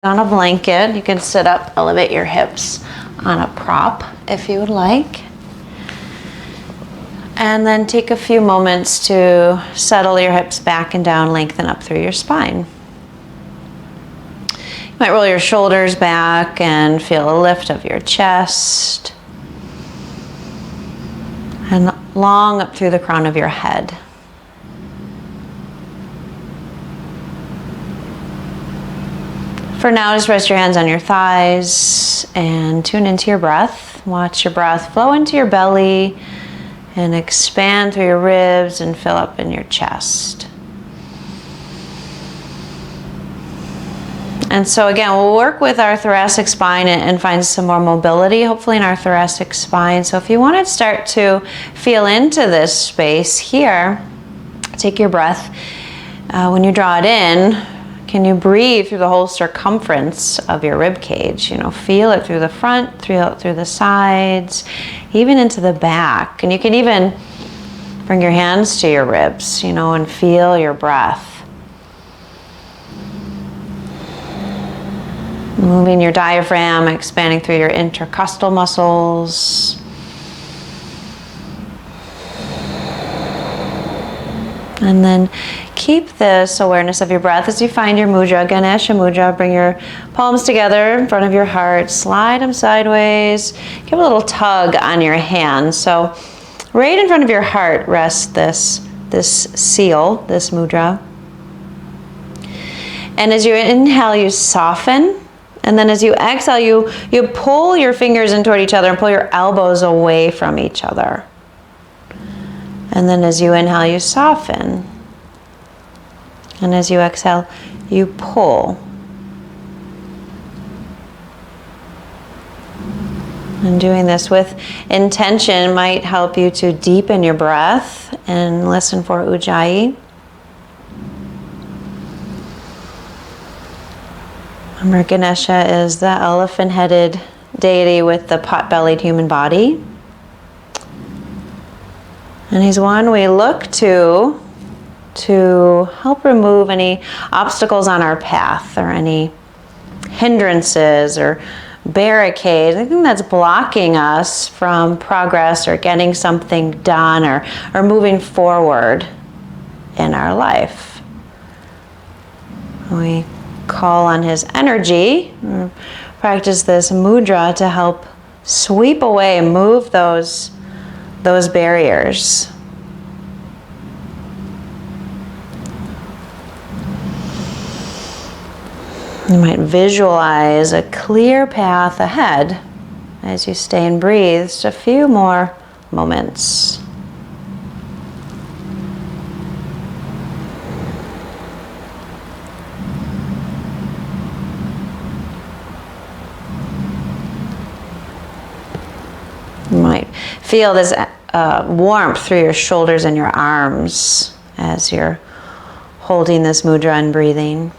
On a blanket, you can sit up, elevate your hips on a prop if you would like. And then take a few moments to settle your hips back and down, lengthen up through your spine. You might roll your shoulders back and feel a lift of your chest. And long up through the crown of your head. For now, just rest your hands on your thighs and tune into your breath. Watch your breath flow into your belly and expand through your ribs and fill up in your chest. And so again, we'll work with our thoracic spine and find some more mobility, hopefully in our thoracic spine. So if you want to start to feel into this space here, take your breath. When you draw it in, can you breathe through the whole circumference of your rib cage? You know, feel it through the front, through the sides, even into the back. And you can even bring your hands to your ribs, you know, and feel your breath. Moving your diaphragm, expanding through your intercostal muscles. And then keep this awareness of your breath as you find your mudra, Ganesha mudra. Bring your palms together in front of your heart. Slide them sideways. Give a little tug on your hands. So right in front of your heart rests this seal, this mudra. And as you inhale, you soften. And then as you exhale, you pull your fingers in toward each other and pull your elbows away from each other. And then as you inhale, you soften. And as you exhale, you pull. And doing this with intention might help you to deepen your breath and listen for Ujjayi. Remember, Ganesha is the elephant-headed deity with the pot-bellied human body. And he's one we look to help remove any obstacles on our path or any hindrances or barricades, anything that's blocking us from progress or getting something done or moving forward in our life. We call on his energy, practice this mudra to help sweep away and move those barriers. You might visualize a clear path ahead as you stay and breathe just a few more moments. You might feel this warmth through your shoulders and your arms as you're holding this mudra and breathing.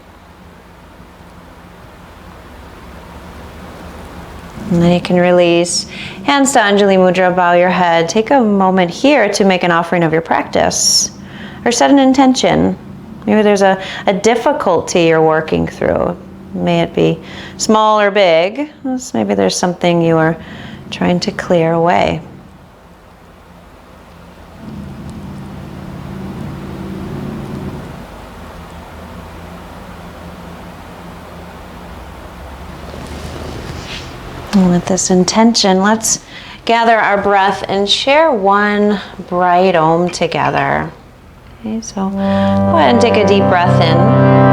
And then you can release. Hands to Anjali Mudra, bow your head. Take a moment here to make an offering of your practice. Or set an intention. Maybe there's a difficulty you're working through. May it be small or big. Maybe there's something you are trying to clear away. And with this intention, let's gather our breath and share one bright Om together. Okay, so go ahead and take a deep breath in.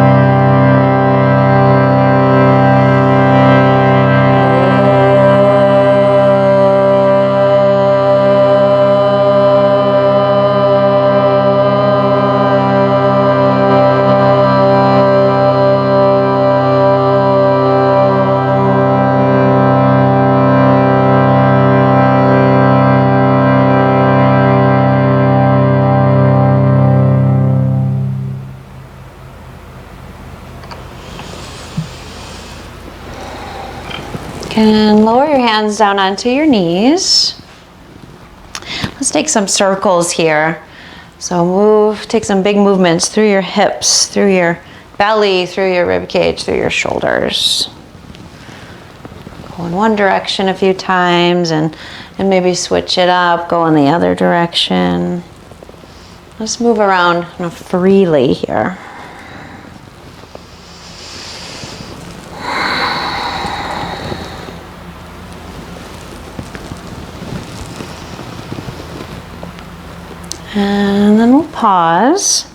And lower your hands down onto your knees. Let's take some circles here. So take some big movements through your hips, through your belly, through your rib cage, through your shoulders. Go in one direction a few times and maybe switch it up, go in the other direction. Let's move around freely here. And then we'll pause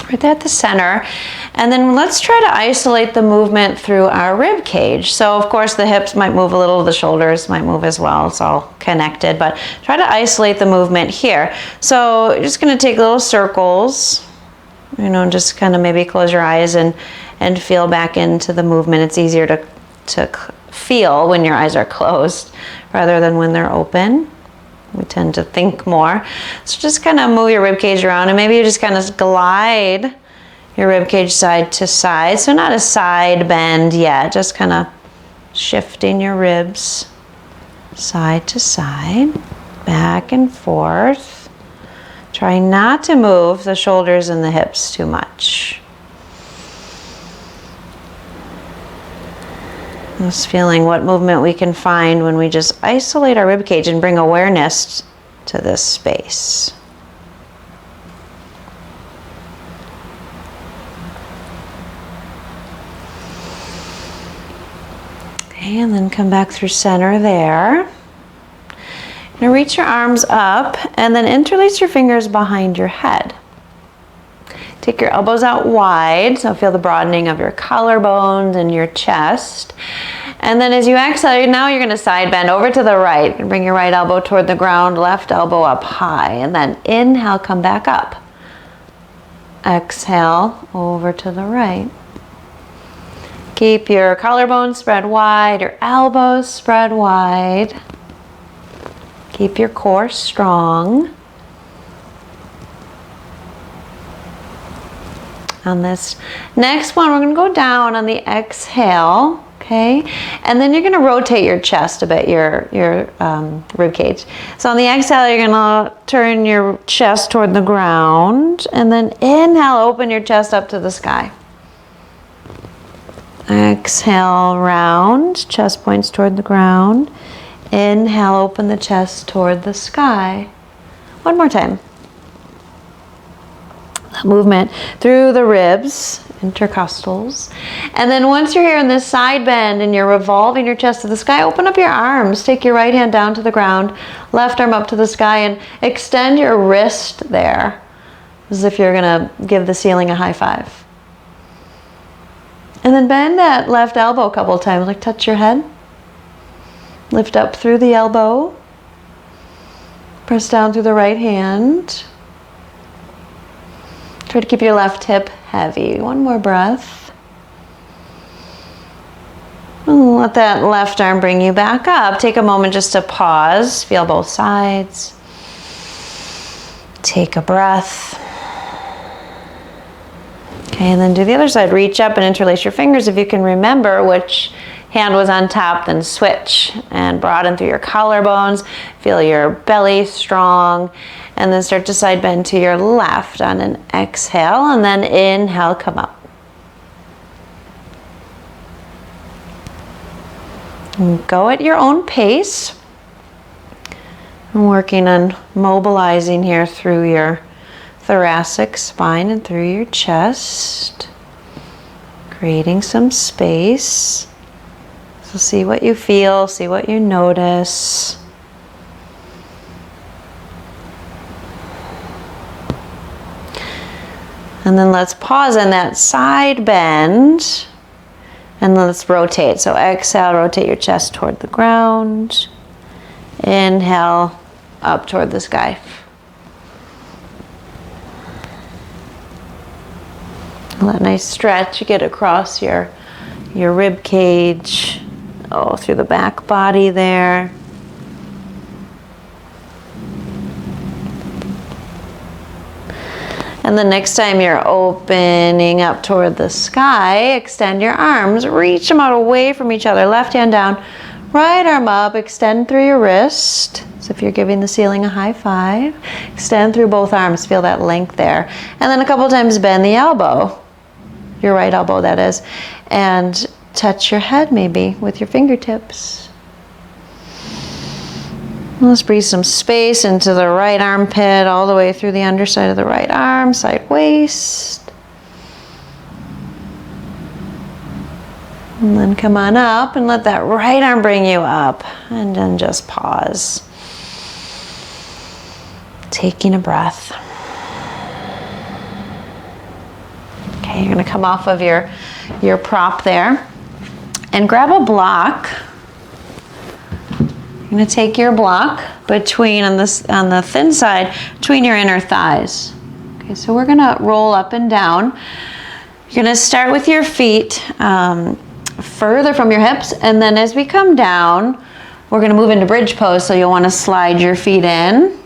right there at the center. And then let's try to isolate the movement through our rib cage. So of course the hips might move a little, the shoulders might move as well. It's all connected, but try to isolate the movement here. So you're just gonna take little circles, just kind of maybe close your eyes and feel back into the movement. It's easier to feel when your eyes are closed rather than when they're open. We tend to think more. So just kind of move your rib cage around, and maybe you just kind of glide your rib cage side to side. So not a side bend yet, just kind of shifting your ribs side to side, back and forth. Try not to move the shoulders and the hips too much. Just feeling what movement we can find when we just isolate our rib cage and bring awareness to this space. Okay, and then come back through center there. Now reach your arms up and then interlace your fingers behind your head. Take your elbows out wide, so feel the broadening of your collarbones and your chest. And then as you exhale, now you're gonna side bend over to the right. And bring your right elbow toward the ground, left elbow up high. And then inhale, come back up. Exhale, over to the right. Keep your collarbones spread wide, your elbows spread wide. Keep your core strong. On this next one, we're going to go down on the exhale, okay? And then you're going to rotate your chest a bit, your rib cage. So on the exhale, you're going to turn your chest toward the ground, and then inhale, open your chest up to the sky. Exhale, round, chest points toward the ground. Inhale, open the chest toward the sky. One more time. Movement through the ribs, intercostals. And then once you're here in this side bend and you're revolving your chest to the sky, open up your arms. Take your right hand down to the ground, left arm up to the sky, and extend your wrist there as if you're gonna give the ceiling a high five. And then bend that left elbow a couple of times, like touch your head. Lift up through the elbow. Press down through the right hand. Try to keep your left hip heavy. One more breath. And let that left arm bring you back up. Take a moment just to pause. Feel both sides. Take a breath. Okay, and then do the other side. Reach up and interlace your fingers. If you can remember which hand was on top, then switch and broaden through your collarbones. Feel your belly strong. And then start to side bend to your left on an exhale, and then inhale, come up. And go at your own pace. I'm working on mobilizing here through your thoracic spine and through your chest. Creating some space. So see what you feel, see what you notice. And then let's pause in that side bend. And then let's rotate. So exhale, rotate your chest toward the ground. Inhale, up toward the sky. Let a nice stretch you get across your rib cage. Oh, through the back body there. And the next time you're opening up toward the sky, extend your arms, reach them out away from each other. Left hand down, right arm up, extend through your wrist. So if you're giving the ceiling a high five, extend through both arms, feel that length there. And then a couple times bend the elbow. your right elbow that is, and touch your head maybe with your fingertips. Let's breathe some space into the right armpit, all the way through the underside of the right arm, side waist. And then come on up and let that right arm bring you up. And then just pause. Taking a breath. Okay, you're going to come off of your prop there and grab a block. You're going to take your block between, on the thin side, between your inner thighs. Okay, so we're going to roll up and down. You're going to start with your feet further from your hips, and then as we come down, we're going to move into bridge pose, so you'll want to slide your feet in.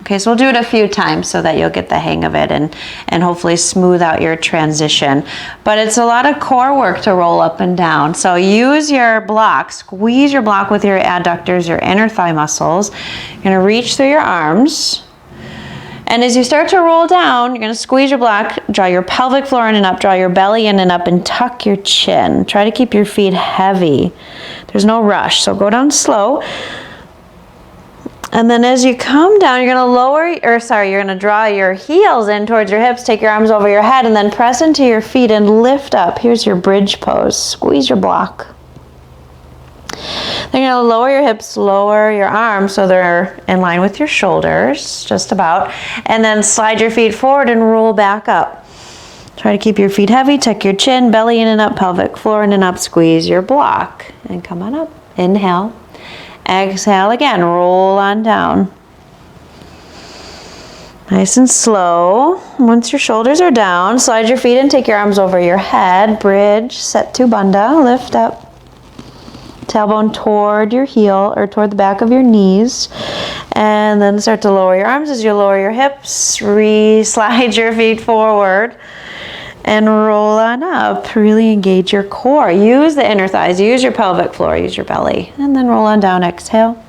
Okay, so we'll do it a few times so that you'll get the hang of it and hopefully smooth out your transition. But it's a lot of core work to roll up and down. So use your block, squeeze your block with your adductors, your inner thigh muscles. You're gonna reach through your arms. And as you start to roll down, you're gonna squeeze your block, draw your pelvic floor in and up, draw your belly in and up, and tuck your chin. Try to keep your feet heavy. There's no rush, so go down slow. And then as you come down, you're gonna draw your heels in towards your hips, take your arms over your head, and then press into your feet and lift up. Here's your bridge pose. Squeeze your block. Then you're gonna lower your hips, lower your arms so they're in line with your shoulders, just about. And then slide your feet forward and roll back up. Try to keep your feet heavy, tuck your chin, belly in and up, pelvic floor in and up, squeeze your block. And come on up, inhale. Exhale again, roll on down. Nice and slow. Once your shoulders are down, slide your feet and take your arms over your head. Bridge, Setu Bandha, lift up. Tailbone toward your heel or toward the back of your knees. And then start to lower your arms as you lower your hips. Slide your feet forward. And roll on up. Really engage your core. Use the inner thighs. Use your pelvic floor. Use your belly. And then roll on down. Exhale.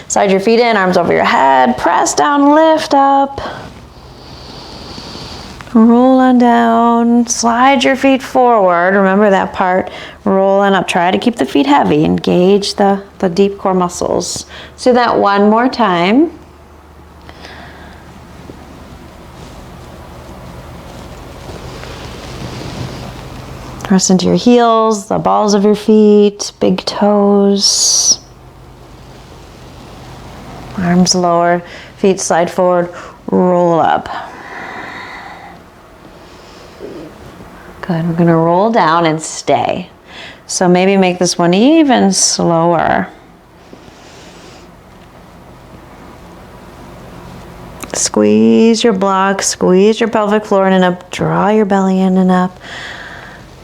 Slide your feet in. Arms over your head. Press down. Lift up. Roll on down. Slide your feet forward. Remember that part. Roll on up. Try to keep the feet heavy. Engage the deep core muscles. So do that one more time. Press into your heels, the balls of your feet, big toes. Arms lower, feet slide forward, roll up. Good, we're gonna roll down and stay. So maybe make this one even slower. Squeeze your block, squeeze your pelvic floor in and up, draw your belly in and up.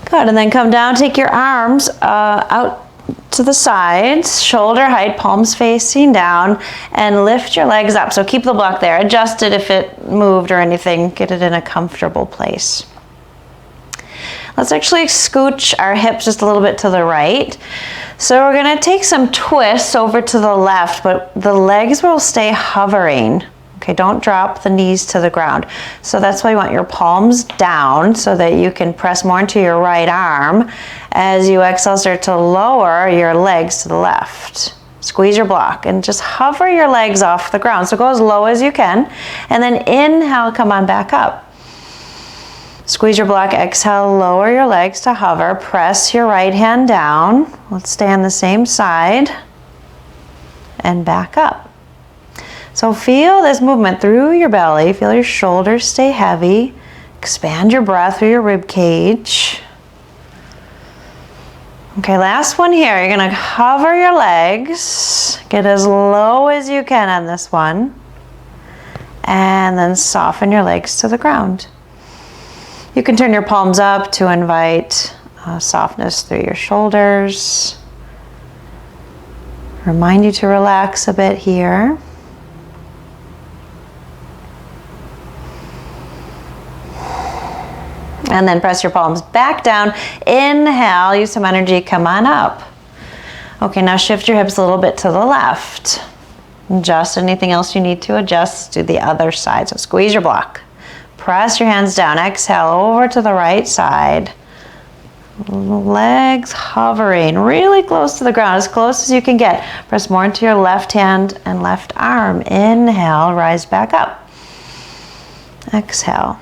Good, and then come down, take your arms out to the sides, shoulder height, palms facing down, and lift your legs up. So keep the block there. Adjust it if it moved or anything. Get it in a comfortable place. Let's actually scooch our hips just a little bit to the right. So we're gonna take some twists over to the left, but the legs will stay hovering. Okay, don't drop the knees to the ground. So that's why you want your palms down so that you can press more into your right arm. As you exhale, start to lower your legs to the left. Squeeze your block and just hover your legs off the ground. So go as low as you can. And then inhale, come on back up. Squeeze your block, exhale, lower your legs to hover. Press your right hand down. Let's stay on the same side. And back up. So feel this movement through your belly. Feel your shoulders stay heavy. Expand your breath through your rib cage. Okay, last one here. You're gonna hover your legs. Get as low as you can on this one. And then soften your legs to the ground. You can turn your palms up to invite softness through your shoulders. Remind you to relax a bit here. And then press your palms back down. Inhale, use some energy, come on up. Okay, now shift your hips a little bit to the left. Adjust anything else you need to adjust to the other side. So squeeze your block. Press your hands down. Exhale over to the right side. Legs hovering really close to the ground, as close as you can get. Press more into your left hand and left arm. Inhale, rise back up. Exhale.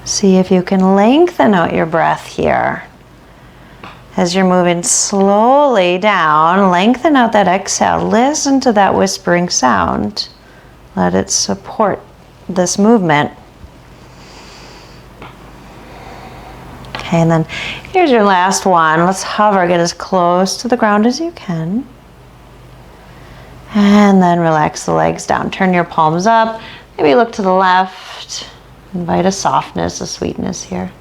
See if you can lengthen out your breath here. As you're moving slowly down, lengthen out that exhale. Listen to that whispering sound. Let it support this movement. Okay, and then here's your last one. Let's hover, get as close to the ground as you can. And then relax the legs down. Turn your palms up. Maybe look to the left. Invite a softness, a sweetness here.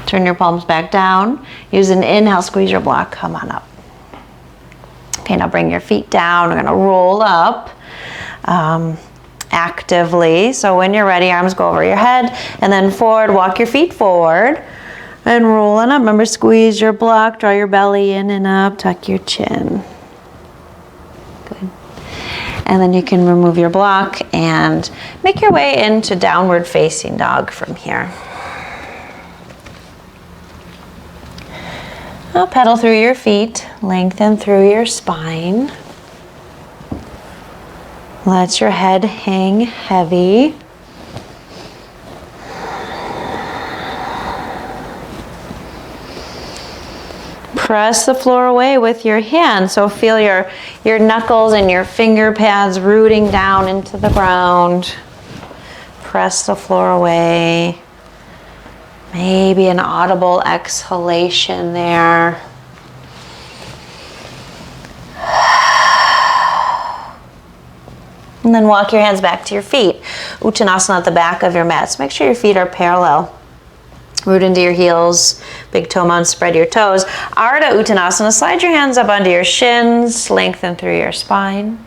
Turn your palms back down. Use an inhale, squeeze your block, come on up. Okay, now bring your feet down. We're gonna roll up actively. So when you're ready, arms go over your head and then forward, walk your feet forward and roll on up. Remember, squeeze your block, draw your belly in and up, tuck your chin. Good. And then you can remove your block and make your way into downward facing dog from here. Now pedal through your feet, lengthen through your spine. Let your head hang heavy. Press the floor away with your hands. So feel your knuckles and your finger pads rooting down into the ground. Press the floor away. Maybe an audible exhalation there. And then walk your hands back to your feet. Uttanasana at the back of your mat. So make sure your feet are parallel. Root into your heels, big toe mound, spread your toes. Ardha Uttanasana, slide your hands up onto your shins, lengthen through your spine.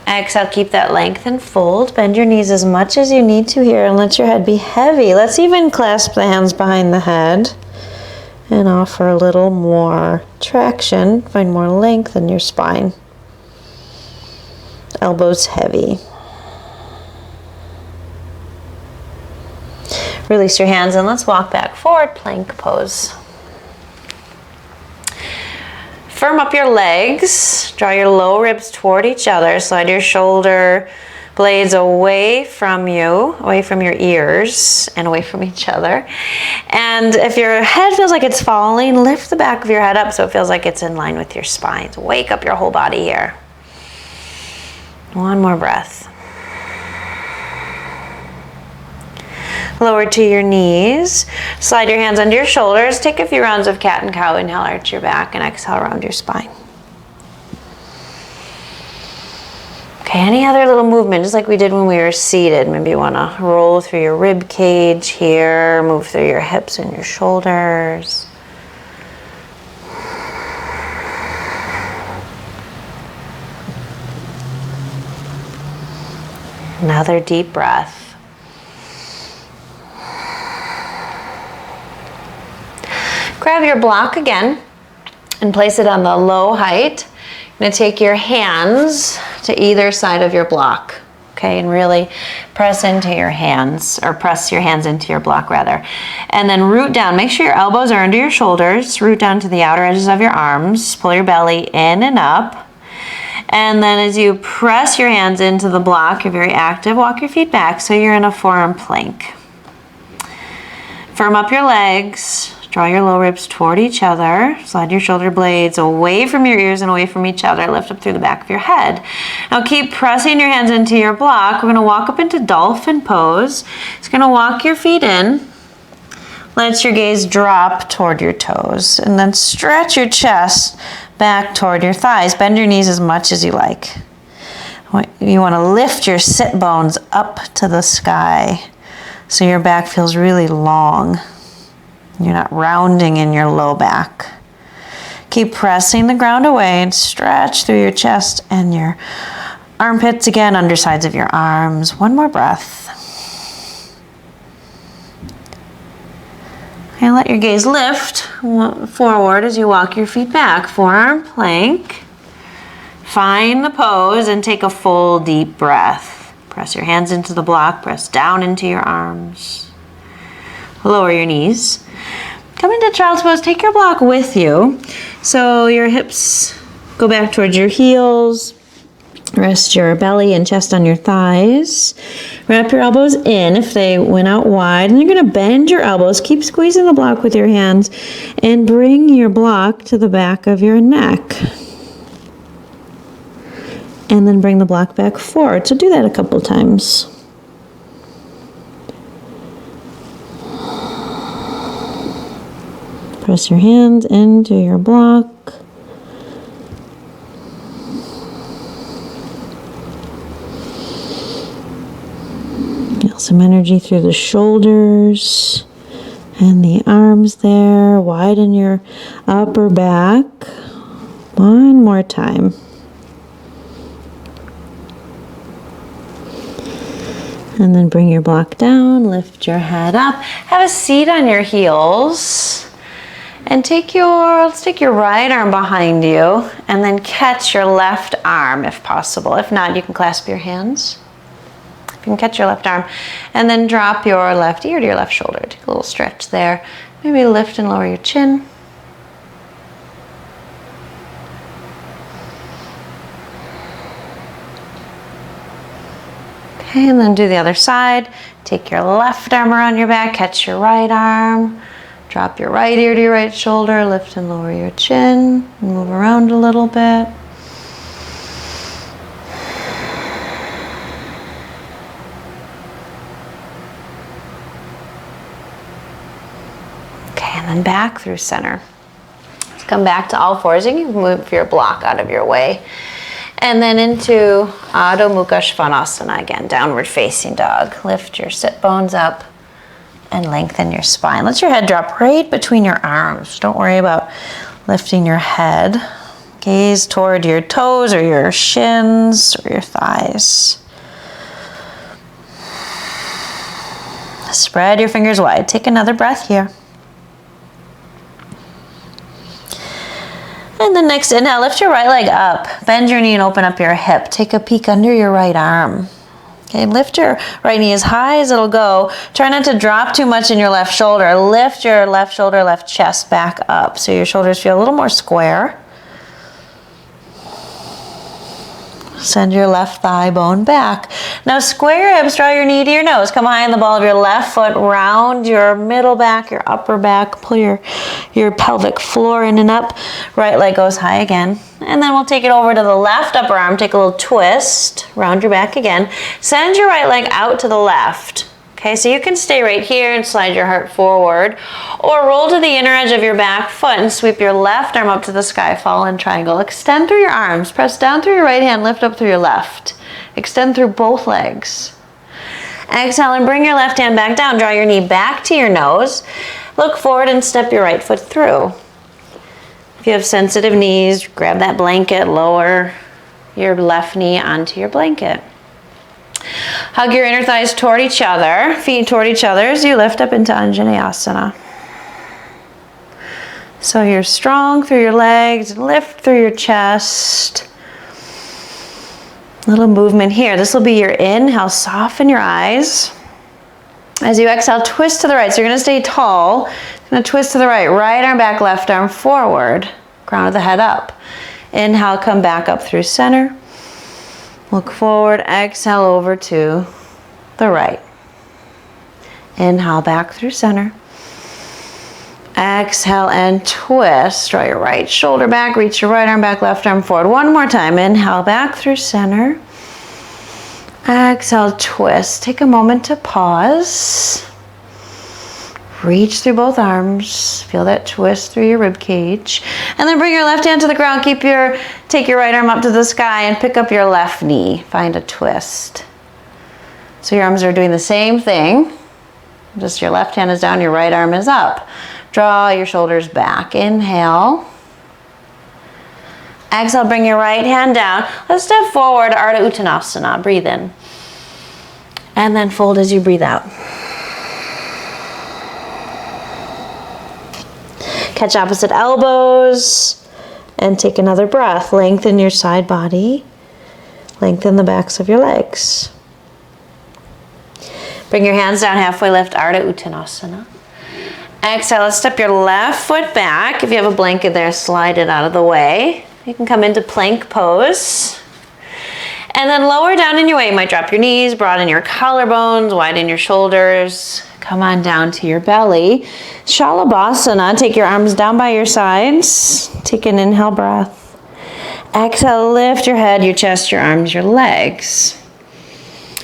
Exhale, keep that length and fold. Bend your knees as much as you need to here and let your head be heavy. Let's even clasp the hands behind the head and offer a little more traction. Find more length in your spine. Elbows heavy. Release your hands and let's walk back forward, plank pose. Firm up your legs, draw your low ribs toward each other, slide your shoulder blades away from you, away from your ears and away from each other. And if your head feels like it's falling, lift the back of your head up so it feels like it's in line with your spine. So wake up your whole body here. One more breath. Lower to your knees. Slide your hands under your shoulders. Take a few rounds of cat and cow. Inhale, arch your back, and exhale, round your spine. Okay, any other little movement, just like we did when we were seated. Maybe you want to roll through your rib cage here, move through your hips and your shoulders. Another deep breath. Grab your block again and place it on the low height. You're going to take your hands to either side of your block, okay, and really press into your hands, or press your hands into your block rather. And then root down. Make sure your elbows are under your shoulders. Root down to the outer edges of your arms. Pull your belly in and up. And then as you press your hands into the block, you're very active. Walk your feet back so you're in a forearm plank. Firm up your legs. Draw your low ribs toward each other. Slide your shoulder blades away from your ears and away from each other. Lift up through the back of your head. Now keep pressing your hands into your block. We're going to walk up into dolphin pose. It's going to walk your feet in. Let your gaze drop toward your toes. And then stretch your chest back toward your thighs. Bend your knees as much as you like. You want to lift your sit bones up to the sky so your back feels really long. You're not rounding in your low back. Keep pressing the ground away and stretch through your chest and your armpits again, undersides of your arms. One more breath. Okay, let your gaze lift forward as you walk your feet back. Forearm plank. Find the pose and take a full deep breath. Press your hands into the block, press down into your arms. Lower your knees. Come into child's pose, take your block with you. So your hips go back towards your heels. Rest your belly and chest on your thighs. Wrap your elbows in if they went out wide. And you're going to bend your elbows. Keep squeezing the block with your hands. And bring your block to the back of your neck. And then bring the block back forward. So do that a couple times. Press your hands into your block. Feel some energy through the shoulders and the arms there. Widen your upper back. One more time. And then bring your block down, lift your head up. Have a seat on your heels. And let's take your right arm behind you and then catch your left arm if possible. If not, you can clasp your hands. You can catch your left arm and then drop your left ear to your left shoulder. Take a little stretch there. Maybe lift and lower your chin. Okay, and then do the other side. Take your left arm around your back, catch your right arm. Drop your right ear to your right shoulder, lift and lower your chin. Move around a little bit. And then back through center. Let's come back to all fours. You can move your block out of your way. And then into Adho Mukha Svanasana again, downward facing dog. Lift your sit bones up and lengthen your spine. Let your head drop right between your arms. Don't worry about lifting your head. Gaze toward your toes or your shins or your thighs. Spread your fingers wide. Take another breath here. And then next inhale, lift your right leg up. Bend your knee and open up your hip. Take a peek under your right arm. Okay, lift your right knee as high as it'll go. Try not to drop too much in your left shoulder. Lift your left shoulder, left chest back up so your shoulders feel a little more square. Send your left thigh bone back. Now square your hips, draw your knee to your nose. Come behind the ball of your left foot, round your middle back, your upper back. Pull your pelvic floor in and up. Right leg goes high again. And then we'll take it over to the left upper arm. Take a little twist, round your back again. Send your right leg out to the left. Okay, so you can stay right here and slide your heart forward, or roll to the inner edge of your back foot and sweep your left arm up to the sky, fall in triangle. Extend through your arms, press down through your right hand, lift up through your left. Extend through both legs. Exhale and bring your left hand back down. Draw your knee back to your nose. Look forward and step your right foot through. If you have sensitive knees, grab that blanket, lower your left knee onto your blanket. Hug your inner thighs toward each other, feet toward each other as you lift up into Anjanasana. So you're strong through your legs, lift through your chest. Little movement here. This will be your inhale, soften your eyes. As you exhale, twist to the right. So you're going to stay tall. You're going to twist to the right. Right arm back, left arm forward. Crown of the head up. Inhale, come back up through center. Look forward, exhale over to the right. Inhale back through center. Exhale and twist. Draw your right shoulder back, reach your right arm back, left arm forward. One more time. Inhale back through center. Exhale, twist. Take a moment to pause. Reach through both arms. Feel that twist through your rib cage. And then bring your left hand to the ground. Take your right arm up to the sky and pick up your left knee. Find a twist. So your arms are doing the same thing. Just your left hand is down, your right arm is up. Draw your shoulders back. Inhale. Exhale, bring your right hand down. Let's step forward, Ardha Uttanasana. Breathe in. And then fold as you breathe out. Catch opposite elbows and take another breath. Lengthen your side body. Lengthen the backs of your legs. Bring your hands down halfway, lift Ardha Uttanasana. Exhale, let's step your left foot back. If you have a blanket there, slide it out of the way. You can come into plank pose. And then lower down in your way. You might drop your knees, broaden your collarbones, widen your shoulders. Come on down to your belly. Shavasana, take your arms down by your sides. Take an inhale breath. Exhale, lift your head, your chest, your arms, your legs.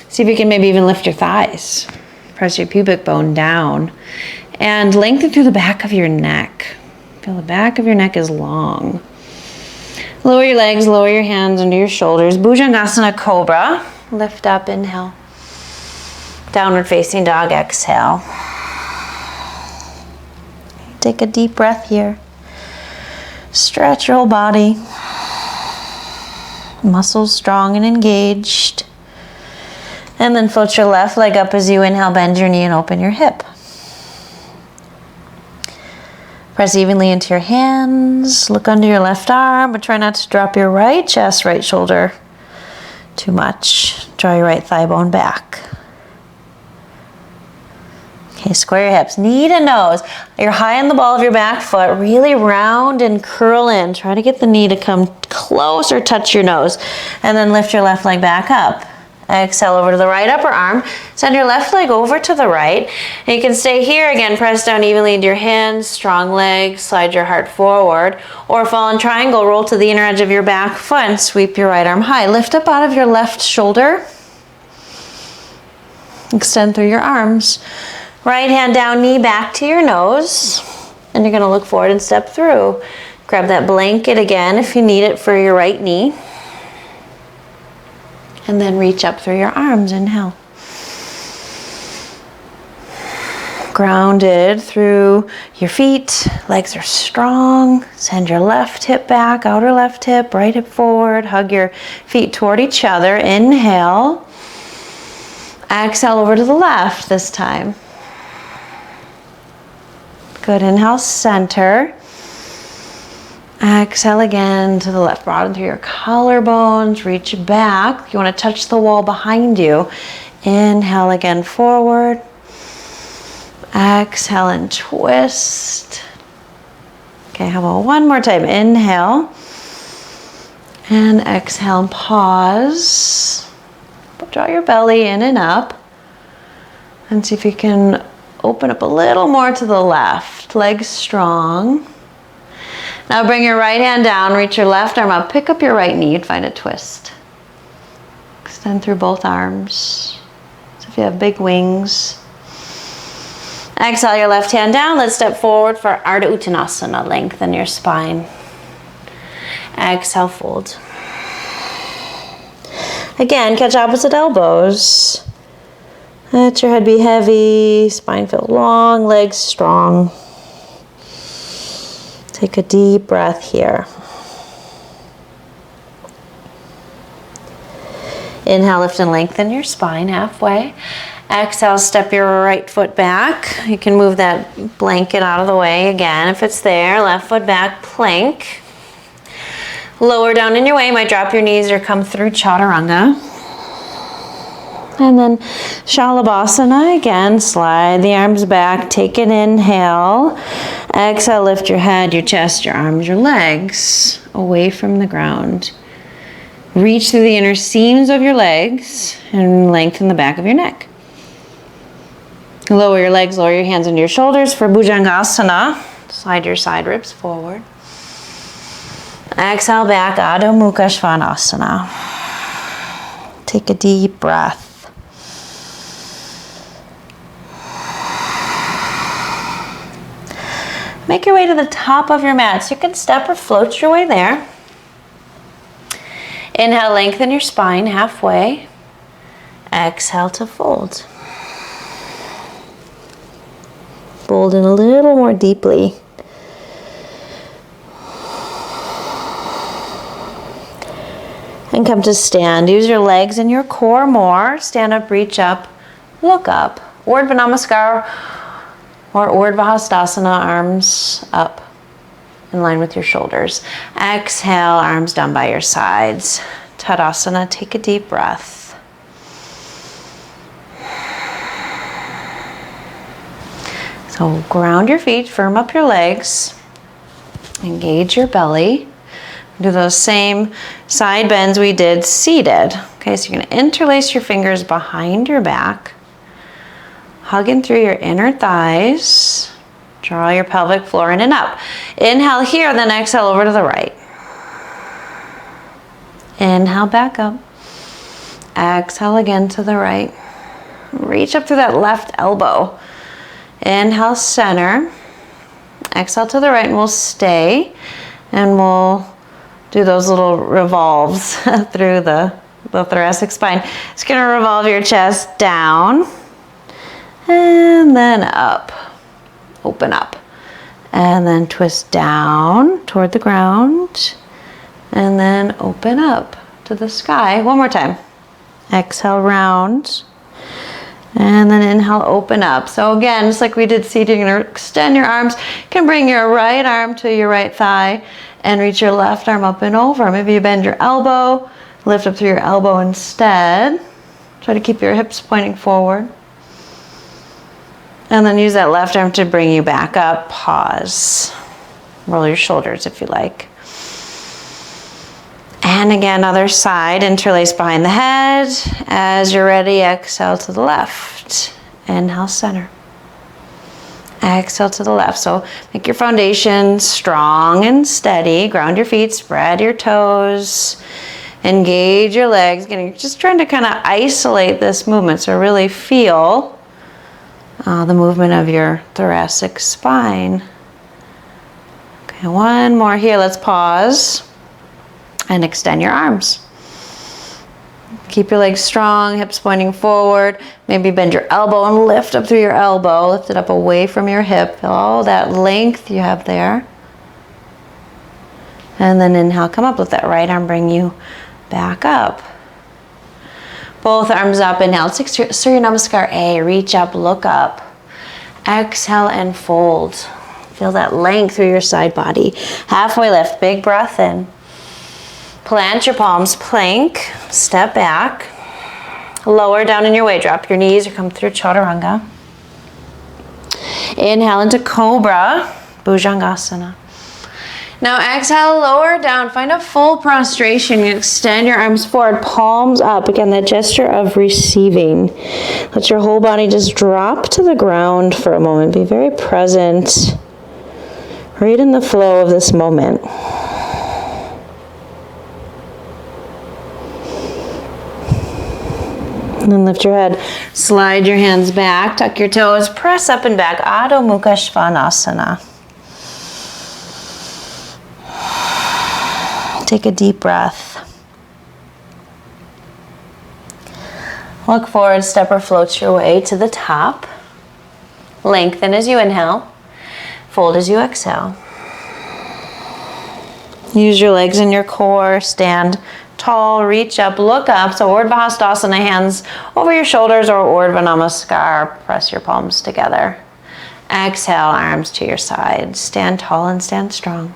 See if you can maybe even lift your thighs. Press your pubic bone down. And lengthen through the back of your neck. Feel the back of your neck is long. Lower your legs, lower your hands under your shoulders. Bhujangasana Cobra. Lift up, inhale. Downward facing dog, exhale. Take a deep breath here. Stretch your whole body. Muscles strong and engaged. And then float your left leg up as you inhale, bend your knee and open your hip. Press evenly into your hands. Look under your left arm, but try not to drop your right chest, right shoulder too much. Draw your right thigh bone back. Okay, square your hips, knee to nose. You're high on the ball of your back foot. Really round and curl in. Try to get the knee to come close or touch your nose. And then lift your left leg back up. Exhale over to the right upper arm. Send your left leg over to the right. And you can stay here again. Press down evenly into your hands. Strong legs. Slide your heart forward. Or fall in triangle. Roll to the inner edge of your back foot and sweep your right arm high. Lift up out of your left shoulder. Extend through your arms. Right hand down, knee back to your nose. And you're going to look forward and step through. Grab that blanket again if you need it for your right knee. And then reach up through your arms, inhale. Grounded through your feet, legs are strong. Send your left hip back, outer left hip, right hip forward. Hug your feet toward each other, inhale. Exhale over to the left this time. Good, inhale, center. Exhale again to the left, broaden through your collarbones, reach back. You want to touch the wall behind you. Inhale again, forward. Exhale and twist. Okay, how about one more time? Inhale. And exhale and pause. Draw your belly in and up. And see if you can open up a little more to the left. Legs strong. Now bring your right hand down, reach your left arm up, pick up your right knee, you'd find a twist. Extend through both arms. So if you have big wings. Exhale your left hand down, let's step forward for Ardha Uttanasana. Lengthen your spine. Exhale, fold. Again, catch opposite elbows. Let your head be heavy, spine feel long, legs strong. Take a deep breath here. Inhale, lift and lengthen your spine halfway. Exhale, step your right foot back. You can move that blanket out of the way again if it's there. Left foot back, plank. Lower down in your way, you might drop your knees or come through chaturanga. And then Shavasana again, slide the arms back, take an inhale. Exhale, lift your head, your chest, your arms, your legs away from the ground. Reach through the inner seams of your legs and lengthen the back of your neck. Lower your legs, lower your hands into your shoulders for Bhujangasana. Slide your side ribs forward. Exhale back, Adho Mukha Svanasana. Take a deep breath. Make your way to the top of your mat. So you can step or float your way there. Inhale, lengthen your spine halfway. Exhale to fold. Fold in a little more deeply. And come to stand. Use your legs and your core more. Stand up, reach up, look up. Urdhva Namaskar or Urdhva Hastasana, arms up. in line with your shoulders. Exhale, arms down by your sides. Tadasana, take a deep breath. So ground your feet, firm up your legs, engage your belly. Do those same side bends we did seated. Okay, so you're gonna interlace your fingers behind your back, hugging through your inner thighs. Draw your pelvic floor in and up. Inhale here, then exhale over to the right. Inhale back up. Exhale again to the right. Reach up through that left elbow. Inhale, center. Exhale to the right, and we'll stay. And we'll do those little revolves through the thoracic spine. It's gonna revolve your chest down and then up. Open up. And then twist down toward the ground. And then open up to the sky. One more time. Exhale, round. And then inhale, open up. So again, just like we did seated, you're gonna extend your arms. You can bring your right arm to your right thigh and reach your left arm up and over. Maybe you bend your elbow, lift up through your elbow instead. Try to keep your hips pointing forward. And then use that left arm to bring you back up. Pause. Roll your shoulders if you like. And again, other side, interlace behind the head. As you're ready, exhale to the left. Inhale, center. Exhale to the left. So make your foundation strong and steady. Ground your feet, spread your toes. Engage your legs. Again, just trying to kind of isolate this movement. So really feel the movement of your thoracic spine. Okay, one more here. Let's pause and extend your arms. Keep your legs strong, hips pointing forward. Maybe bend your elbow and lift up through your elbow. Lift it up away from your hip. Feel all that length you have there. And then inhale, come up. Let that right arm bring you back up. Both arms up. Inhale, Surya Namaskar A. Reach up, look up. Exhale and fold. Feel that length through your side body. Halfway lift, big breath in. Plant your palms, plank, step back. Lower down in your weight, drop your knees or come through Chaturanga. Inhale into Cobra, Bhujangasana. Now exhale, lower down, find a full prostration. You extend your arms forward, palms up. Again, that gesture of receiving. Let your whole body just drop to the ground for a moment. Be very present, right in the flow of this moment. And then lift your head, slide your hands back, tuck your toes, press up and back, Adho Mukha Svanasana. Take a deep breath. Look forward, step or float your way to the top. Lengthen as you inhale, fold as you exhale. Use your legs and your core, stand tall, reach up, look up. So Urdhva Hastasana, hands over your shoulders, or Urdhva Namaskar, press your palms together. Exhale, arms to your sides. Stand tall and stand strong.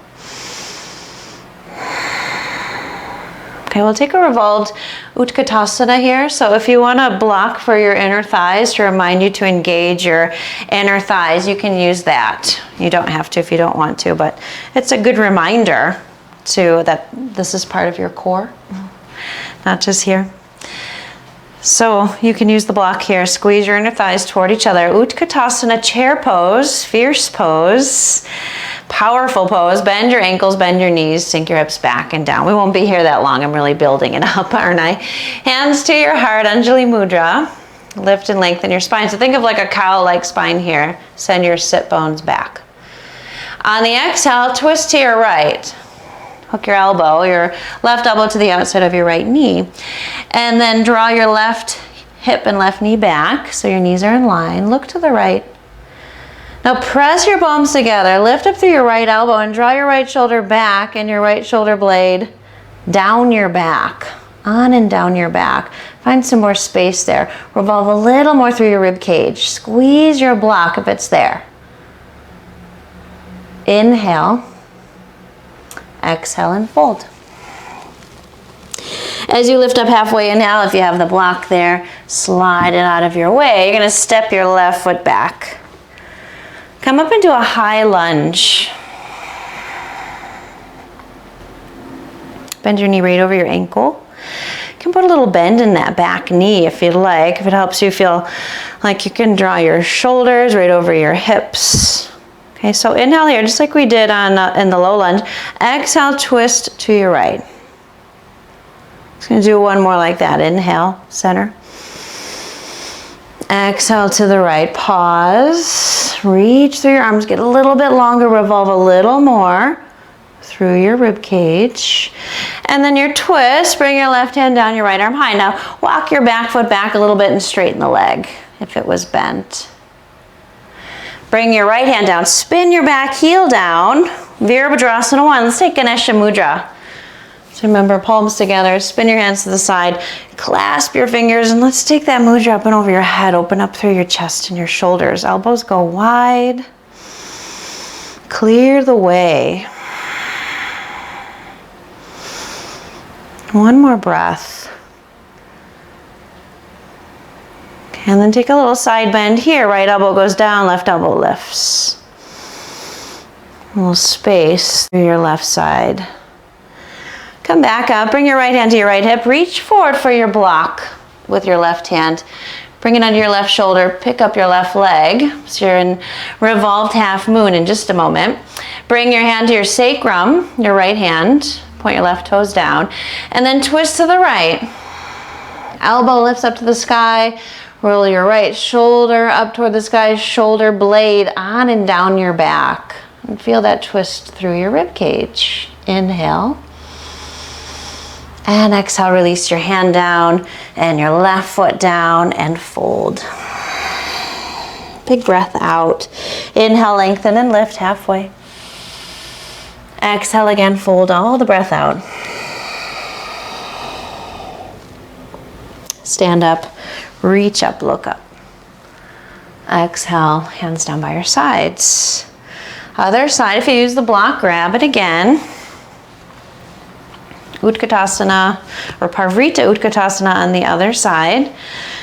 Okay, we'll take a Revolved Utkatasana here. So if you want to block for your inner thighs to remind you to engage your inner thighs, you can use that. You don't have to if you don't want to, but it's a good reminder that this is part of your core, not just here. So you can use the block here. Squeeze your inner thighs toward each other. Utkatasana, chair pose, fierce pose, powerful pose. Bend your ankles, bend your knees, sink your hips back and down. We won't be here that long. I'm really building it up, aren't I? Hands to your heart, Anjali Mudra. Lift and lengthen your spine. So think of like a cow-like spine here. Send your sit bones back. On the exhale, twist to your right. Hook your elbow, your left elbow to the outside of your right knee. And then draw your left hip and left knee back so your knees are in line. Look to the right. Now press your palms together. Lift up through your right elbow and draw your right shoulder back and your right shoulder blade down your back. On and down your back. Find some more space there. Revolve a little more through your rib cage. Squeeze your block if it's there. Inhale. exhale and fold. As you lift up halfway, inhale, if you have the block there, slide it out of your way. You're gonna step your left foot back. Come up into a high lunge. Bend your knee right over your ankle. You can put a little bend in that back knee if you'd like. If it helps you feel like you can draw your shoulders right over your hips. Okay, so inhale here, just like we did in the low lunge. Exhale, twist to your right. Just gonna do one more like that. Inhale, center. Exhale to the right, pause. Reach through your arms, get a little bit longer, revolve a little more through your rib cage. And then your twist, bring your left hand down, your right arm high. Now walk your back foot back a little bit and straighten the leg if it was bent. Bring your right hand down, spin your back heel down. Virabhadrasana 1. Let's take Ganesha mudra. So remember, palms together, spin your hands to the side, clasp your fingers, and let's take that mudra up and over your head. Open up through your chest and your shoulders. Elbows go wide. Clear the way. One more breath. And then take a little side bend here. Right elbow goes down, left elbow lifts. A little space through your left side. Come back up, bring your right hand to your right hip. Reach forward for your block with your left hand. Bring it under your left shoulder, pick up your left leg. So you're in revolved half moon in just a moment. Bring your hand to your sacrum, your right hand. Point your left toes down. And then twist to the right. Elbow lifts up to the sky. Roll your right shoulder up toward the sky, shoulder blade on and down your back. And feel that twist through your rib cage. Inhale. And exhale, release your hand down and your left foot down and fold. Big breath out. Inhale, lengthen and lift halfway. Exhale again, fold all the breath out. Stand up, reach up, look up. Exhale, hands down by your sides. Other side, if you use the block, grab it again. Utkatasana or Parvrita Utkatasana on the other side.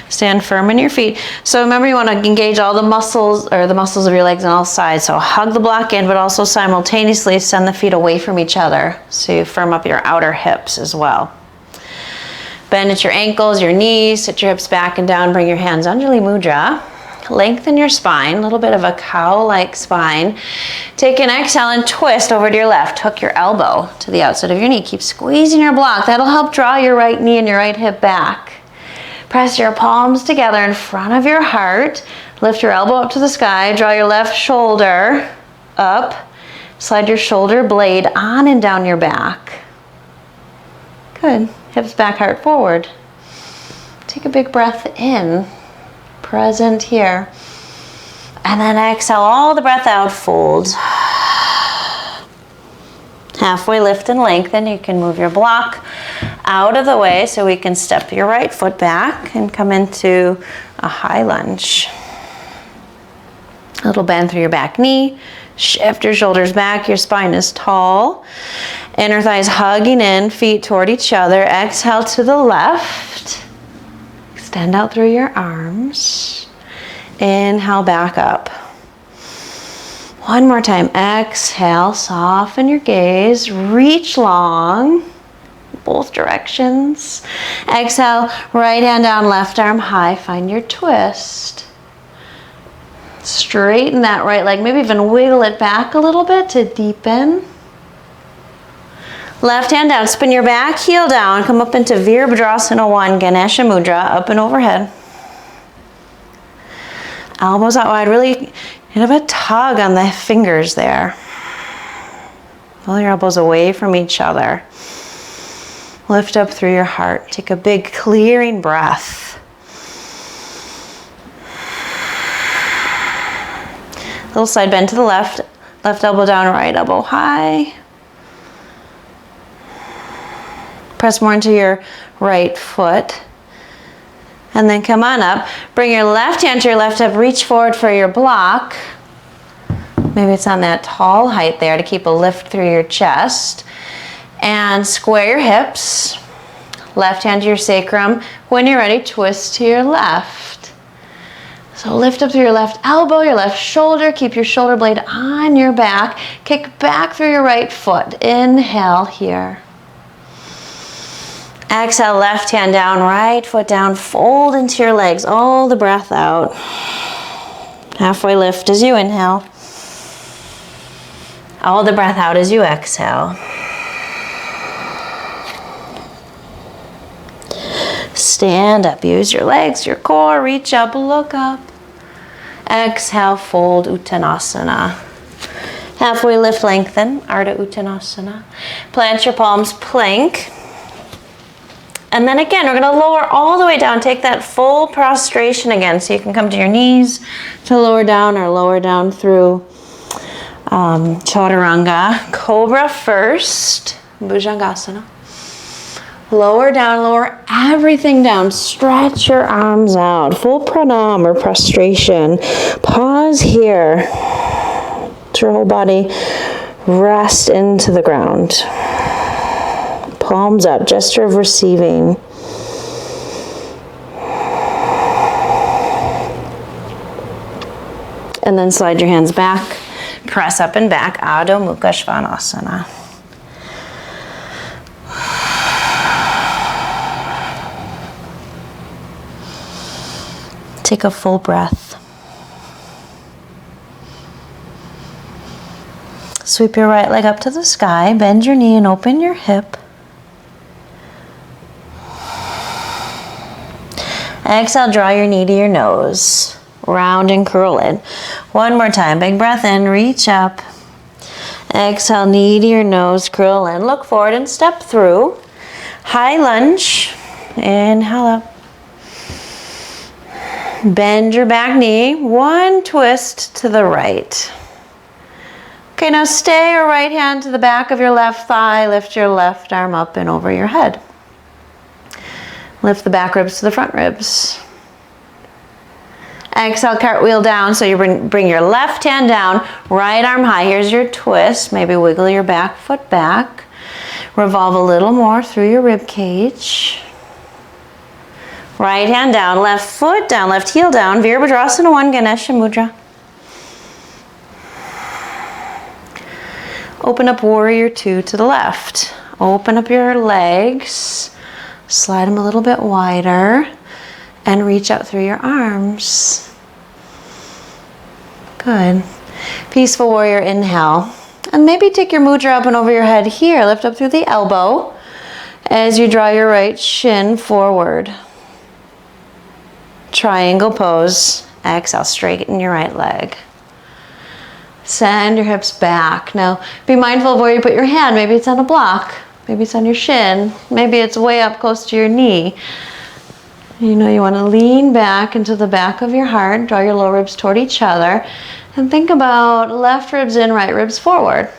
Stand firm in your feet. So remember, you want to engage all the muscles or the muscles of your legs on all sides. So hug the block in, but also simultaneously send the feet away from each other. So you firm up your outer hips as well. Bend at your ankles, your knees, sit your hips back and down, bring your hands Anjali Mudra. Lengthen your spine, a little bit of a cow-like spine. Take an exhale and twist over to your left. Hook your elbow to the outside of your knee. Keep squeezing your block. That'll help draw your right knee and your right hip back. Press your palms together in front of your heart. Lift your elbow up to the sky. Draw your left shoulder up. Slide your shoulder blade on and down your back. Good. Hips back, heart forward. Take a big breath in. Present here. And then exhale all the breath out, fold. Halfway lift and lengthen. You can move your block out of the way so we can step your right foot back and come into a high lunge. A little bend through your back knee. Shift your shoulders back. Your spine is tall. Inner thighs hugging in, feet toward each other. Exhale to the left. Extend out through your arms. Inhale, back up. One more time. Exhale, soften your gaze. Reach long, both directions. Exhale, right hand down, left arm high. Find your twist. Straighten that right leg. Maybe even wiggle it back a little bit to deepen. Left hand down, spin your back heel down, come up into Virabhadrasana 1, Ganesha mudra, up and overhead. Elbows out wide, really kind of a tug on the fingers there. Pull your elbows away from each other. Lift up through your heart. Take a big clearing breath. Little side bend to the left, left elbow down, right elbow high. Press more into your right foot. And then come on up. Bring your left hand to your left hip. Reach forward for your block. Maybe it's on that tall height there to keep a lift through your chest. And square your hips. Left hand to your sacrum. When you're ready, twist to your left. So lift up through your left elbow, your left shoulder. Keep your shoulder blade on your back. Kick back through your right foot. Inhale here. Exhale, left hand down, right foot down. Fold into your legs. All the breath out. Halfway lift as you inhale. All the breath out as you exhale. Stand up, use your legs, your core, reach up, look up. Exhale, fold, Uttanasana. Halfway lift, lengthen, Ardha Uttanasana. Plant your palms, plank. And then again, we're gonna lower all the way down. Take that full prostration again. So you can come to your knees to lower down or lower down through Chaturanga. Cobra first, Bhujangasana. Lower down, lower everything down. Stretch your arms out. Full pranam or prostration. Pause here. Let your whole body rest into the ground. Palms up, gesture of receiving. And then slide your hands back. Press up and back, Adho Mukha Svanasana. Take a full breath. Sweep your right leg up to the sky, bend your knee and open your hip. Exhale, draw your knee to your nose. Round and curl in. One more time, big breath in, reach up. Exhale, knee to your nose, curl in. Look forward and step through. High lunge, inhale up. Bend your back knee, one twist to the right. Okay, now stay your right hand to the back of your left thigh, lift your left arm up and over your head. Lift the back ribs to the front ribs. Exhale, cartwheel down, so you bring your left hand down, right arm high. Here's your twist, maybe wiggle your back foot back. Revolve a little more through your rib cage. Right hand down, left foot down, left heel down. Virabhadrasana 1, Ganesha mudra. Open up warrior 2 to the left. Open up your legs. Slide them a little bit wider. And reach out through your arms. Good. Peaceful warrior, inhale. And maybe take your mudra up and over your head here. Lift up through the elbow as you draw your right shin forward. Triangle pose. Exhale, straighten your right leg. Send your hips back. Now, be mindful of where you put your hand. Maybe it's on a block. Maybe it's on your shin. Maybe it's way up close to your knee. You know, you want to lean back into the back of your heart. Draw your lower ribs toward each other. And think about left ribs in, right ribs forward.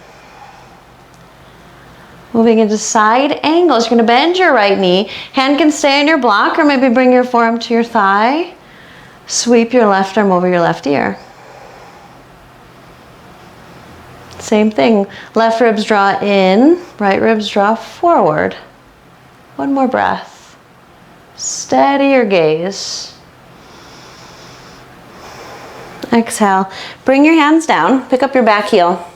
Moving into side angles. You're going to bend your right knee. Hand can stay on your block, or maybe bring your forearm to your thigh. Sweep your left arm over your left ear. Same thing. Left ribs draw in, right ribs draw forward. One more breath. Steady your gaze. Exhale. Bring your hands down. Pick up your back heel.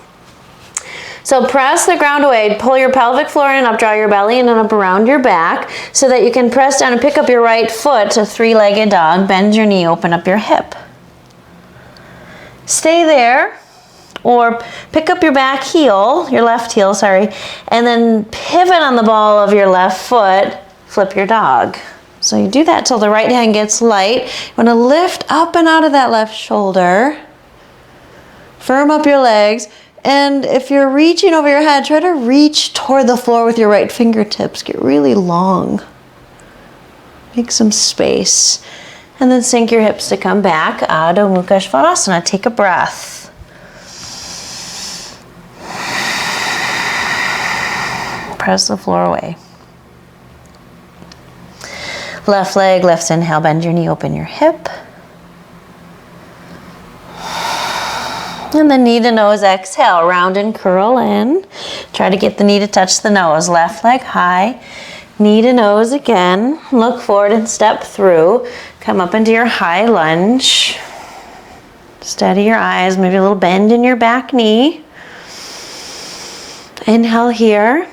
So press the ground away, pull your pelvic floor in and up, draw your belly in and up around your back so that you can press down and pick up your right foot to three-legged dog. Bend your knee, open up your hip. Stay there, or pick up your back heel, your left heel, sorry, and then pivot on the ball of your left foot, flip your dog. So you do that till the right hand gets light. You want to lift up and out of that left shoulder. Firm up your legs. And if you're reaching over your head, try to reach toward the floor with your right fingertips. Get really long. Make some space. And then sink your hips to come back. Adho Mukha Svanasana. Take a breath. Press the floor away. Left leg, left inhale, bend your knee, open your hip. And then knee to nose, exhale, round and curl in. Try to get the knee to touch the nose. Left leg high, knee to nose again. Look forward and step through. Come up into your high lunge. Steady your eyes, maybe a little bend in your back knee. Inhale here.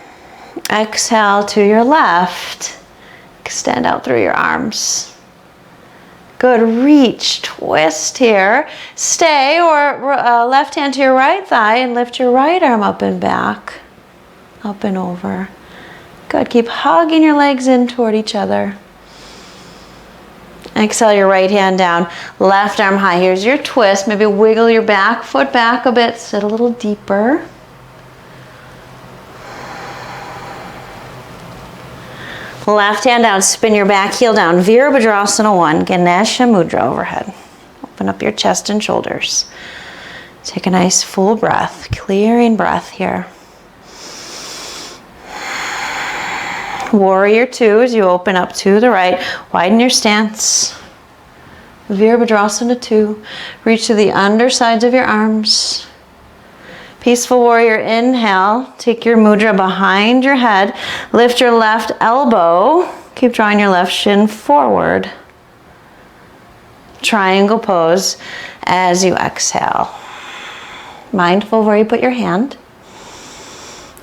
Exhale to your left. Extend out through your arms. Good, reach, twist here. Stay, or left hand to your right thigh and lift your right arm up and back. Up and over. Good, keep hugging your legs in toward each other. Exhale your right hand down, left arm high. Here's your twist. Maybe wiggle your back foot back a bit, sit a little deeper. Left hand down, spin your back heel down. Virabhadrasana 1, Ganesha mudra overhead. Open up your chest and shoulders. Take a nice full breath, clearing breath here. Warrior 2 as you open up to the right. Widen your stance. Virabhadrasana 2. Reach to the undersides of your arms. Peaceful warrior, inhale. Take your mudra behind your head. Lift your left elbow. Keep drawing your left shin forward. Triangle pose as you exhale. Mindful of where you put your hand.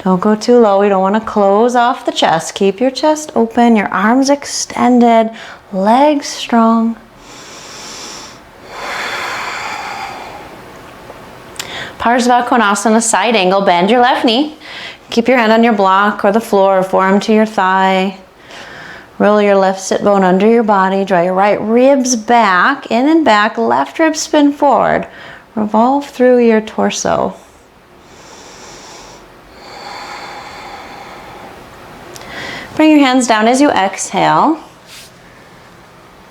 Don't go too low. We don't want to close off the chest. Keep your chest open, your arms extended, legs strong. Parsva Konasana, side angle, bend your left knee. Keep your hand on your block or the floor, or forearm to your thigh. Roll your left sit bone under your body. Draw your right ribs back, in and back. Left rib spin forward. Revolve through your torso. Bring your hands down as you exhale.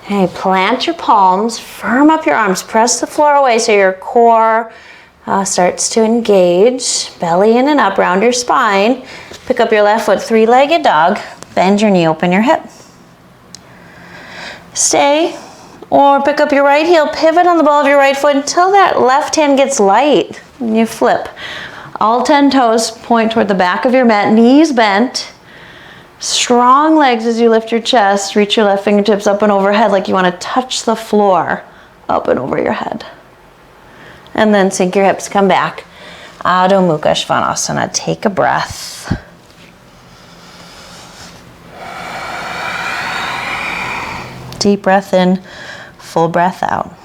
Okay, plant your palms, firm up your arms, press the floor away so your core starts to engage. Belly in and up, round your spine. Pick up your left foot, three-legged dog. Bend your knee, open your hip. Stay, or pick up your right heel, pivot on the ball of your right foot until that left hand gets light. And you flip. All 10 toes point toward the back of your mat, knees bent. Strong legs as you lift your chest. Reach your left fingertips up and overhead like you want to touch the floor, up and over your head. And then sink your hips, come back. Adho Mukha Svanasana. Take a breath. Deep breath in, full breath out.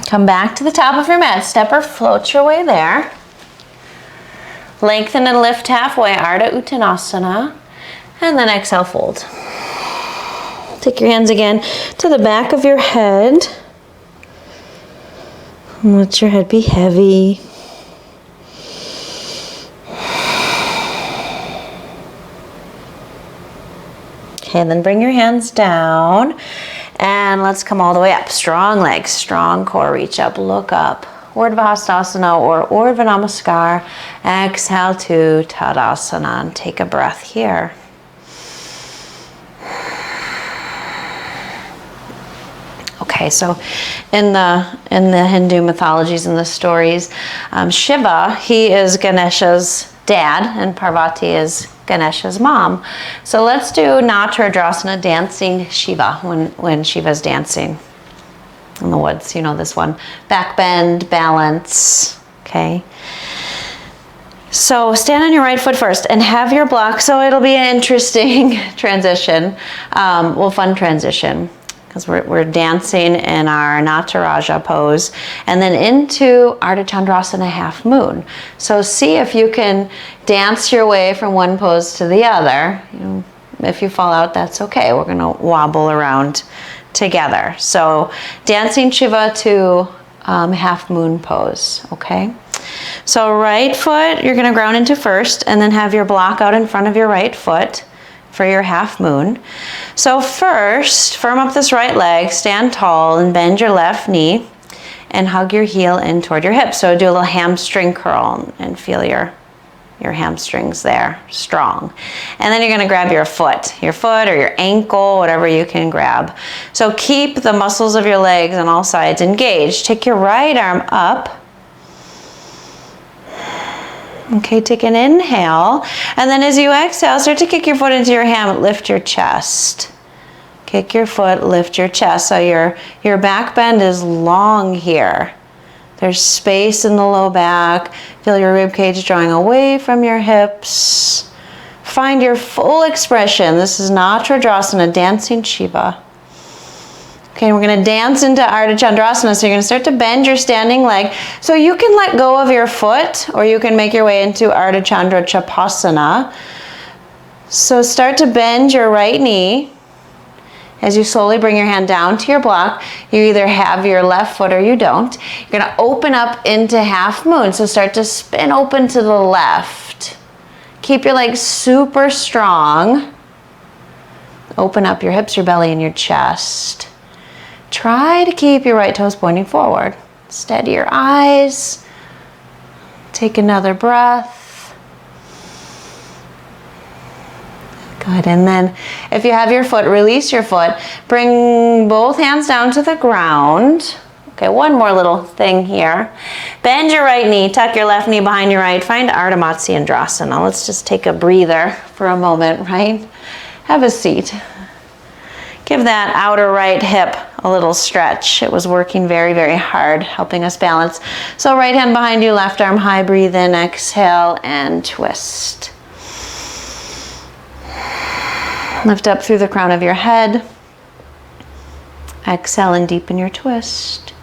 Come back to the top of your mat. Step or float your way there. Lengthen and lift halfway, Ardha Uttanasana. And then exhale, fold. Take your hands again to the back of your head. Let your head be heavy. Okay, then bring your hands down and let's come all the way up. Strong legs, strong core, reach up, look up. Urdhva Hastasana or Urdhva Namaskar. Exhale to Tadasana and take a breath here. Okay, so in the Hindu mythologies and the stories, Shiva, he is Ganesha's dad and Parvati is Ganesha's mom. So let's do Nataradrasana, dancing Shiva, when Shiva's dancing in the woods. You know this one. Back bend, balance, okay? So stand on your right foot first and have your block. So it'll be an interesting transition, fun transition, because we're dancing in our Nataraja pose and then into Artichondrasana half moon. So see if you can dance your way from one pose to the other. You know, if you fall out, that's okay. We're gonna wobble around together. So dancing Shiva to half moon pose, okay? So right foot, you're gonna ground into first and then have your block out in front of your right foot for your half moon. So first, firm up this right leg, stand tall and bend your left knee and hug your heel in toward your hip. So do a little hamstring curl and feel your your hamstrings there, strong. And then you're gonna grab your foot or your ankle, whatever you can grab. So keep the muscles of your legs on all sides engaged. Take your right arm up. Okay, take an inhale. And then as you exhale, start to kick your foot into your hand, lift your chest. Kick your foot, lift your chest. So your back bend is long here. There's space in the low back. Feel your rib cage drawing away from your hips. Find your full expression. This is Artichondrasana, dancing Shiva. Okay, we're gonna dance into Artichondrasana. So you're gonna start to bend your standing leg. So you can let go of your foot or you can make your way into Artichondrasana. So start to bend your right knee. As you slowly bring your hand down to your block, you either have your left foot or you don't. You're gonna open up into half moon. So start to spin open to the left. Keep your legs super strong. Open up your hips, your belly, and your chest. Try to keep your right toes pointing forward. Steady your eyes. Take another breath. Good, and then if you have your foot, release your foot. Bring both hands down to the ground. Okay, one more little thing here. Bend your right knee, tuck your left knee behind your right. Find Artichondrasana. Let's just take a breather for a moment, right? Have a seat. Give that outer right hip a little stretch. It was working very, very hard, helping us balance. So right hand behind you, left arm high, breathe in, exhale, and twist. Lift up through the crown of your head. Exhale and deepen your twist.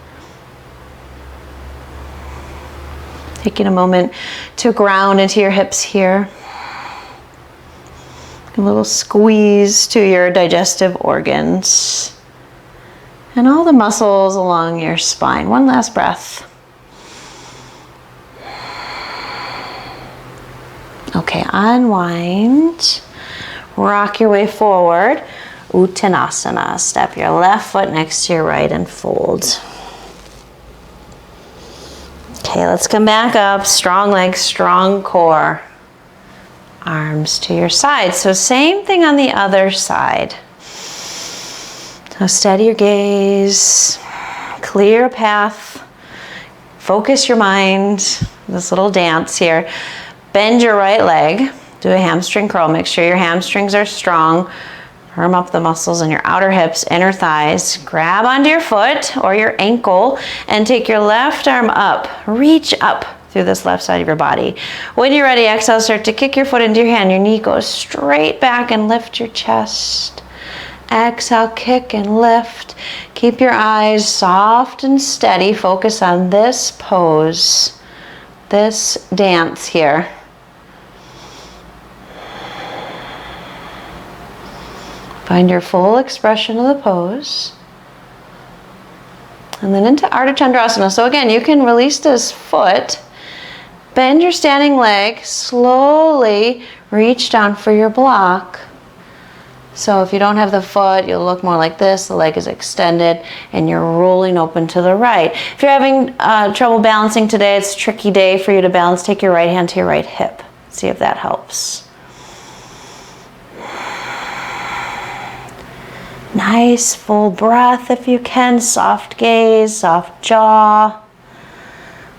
Taking a moment to ground into your hips here. A little squeeze to your digestive organs. And all the muscles along your spine. One last breath. Okay, unwind. Rock your way forward. Uttanasana. Step your left foot next to your right and fold. Okay, let's come back up. Strong legs, strong core. Arms to your side. So same thing on the other side. So steady your gaze. Clear a path. Focus your mind. This little dance here. Bend your right leg. Do a hamstring curl. Make sure your hamstrings are strong. Firm up the muscles in your outer hips, inner thighs. Grab onto your foot or your ankle and take your left arm up. Reach up through this left side of your body. When you're ready, exhale, start to kick your foot into your hand. Your knee goes straight back and lift your chest. Exhale, kick and lift. Keep your eyes soft and steady. Focus on this pose, this dance here. Find your full expression of the pose. And then into Artichondrasana. So again, you can release this foot, bend your standing leg, slowly reach down for your block. So if you don't have the foot, you'll look more like this. The leg is extended and you're rolling open to the right. If you're having trouble balancing today, it's a tricky day for you to balance. Take your right hand to your right hip. See if that helps. Nice full breath if you can, soft gaze, soft jaw.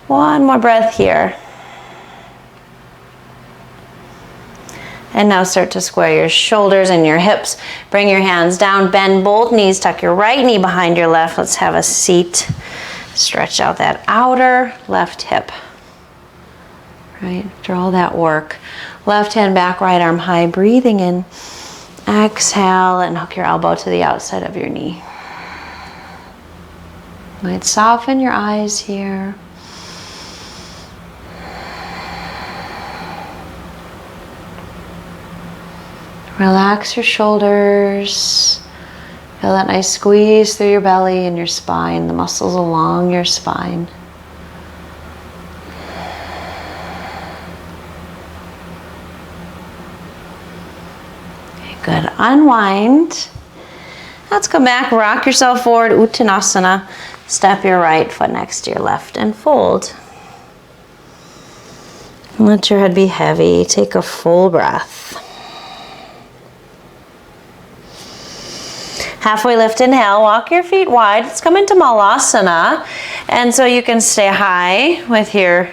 One more breath here. And now start to square your shoulders and your hips. Bring your hands down, bend both knees, tuck your right knee behind your left. Let's have a seat. Stretch out that outer left hip. Right, after all that work. Left hand back, right arm high, breathing in. Exhale and hook your elbow to the outside of your knee. Might soften your eyes here. Relax your shoulders. Feel that nice squeeze through your belly and your spine, the muscles along your spine. Good. Unwind. Let's come back, rock yourself forward, Uttanasana. Step your right foot next to your left and fold. Let your head be heavy. Take a full breath. Halfway lift, inhale, walk your feet wide. Let's come into Malasana. And so you can stay high with your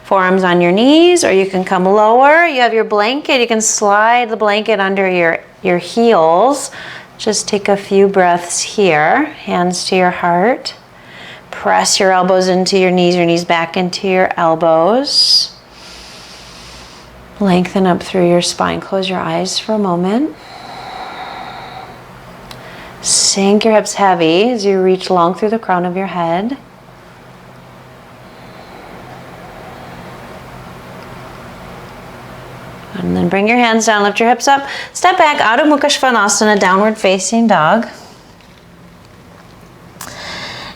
forearms on your knees, or you can come lower. You have your blanket. You can slide the blanket under your heels. Just take a few breaths here. Hands to your heart. Press your elbows into your knees back into your elbows. Lengthen up through your spine. Close your eyes for a moment. Sink your hips heavy as you reach long through the crown of your head. And then bring your hands down, lift your hips up. Step back out of Mukha Svanasana, downward facing dog.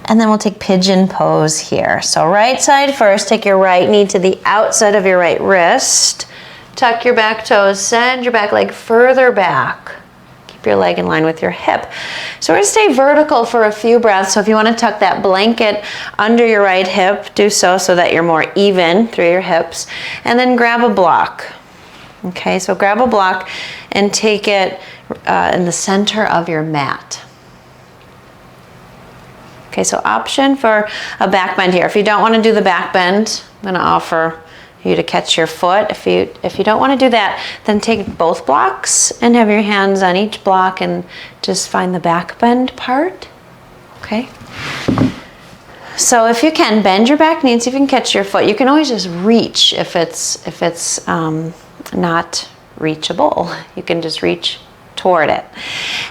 And then we'll take Pigeon Pose here. So right side first, take your right knee to the outside of your right wrist. Tuck your back toes, send your back leg further back. Your leg in line with your hip. So we're going to stay vertical for a few breaths. So if you want to tuck that blanket under your right hip, do so that you're more even through your hips. And then grab a block. Okay, so grab a block and take it in the center of your mat. Okay, so option for a back bend here. If you don't want to do the back bend, I'm going to offer you to catch your foot. If you don't want to do that, then take both blocks and have your hands on each block and just find the back bend part. Okay. So if you can, bend your back knee and see if you can catch your foot. You can always just reach if it's not reachable. You can just reach toward it.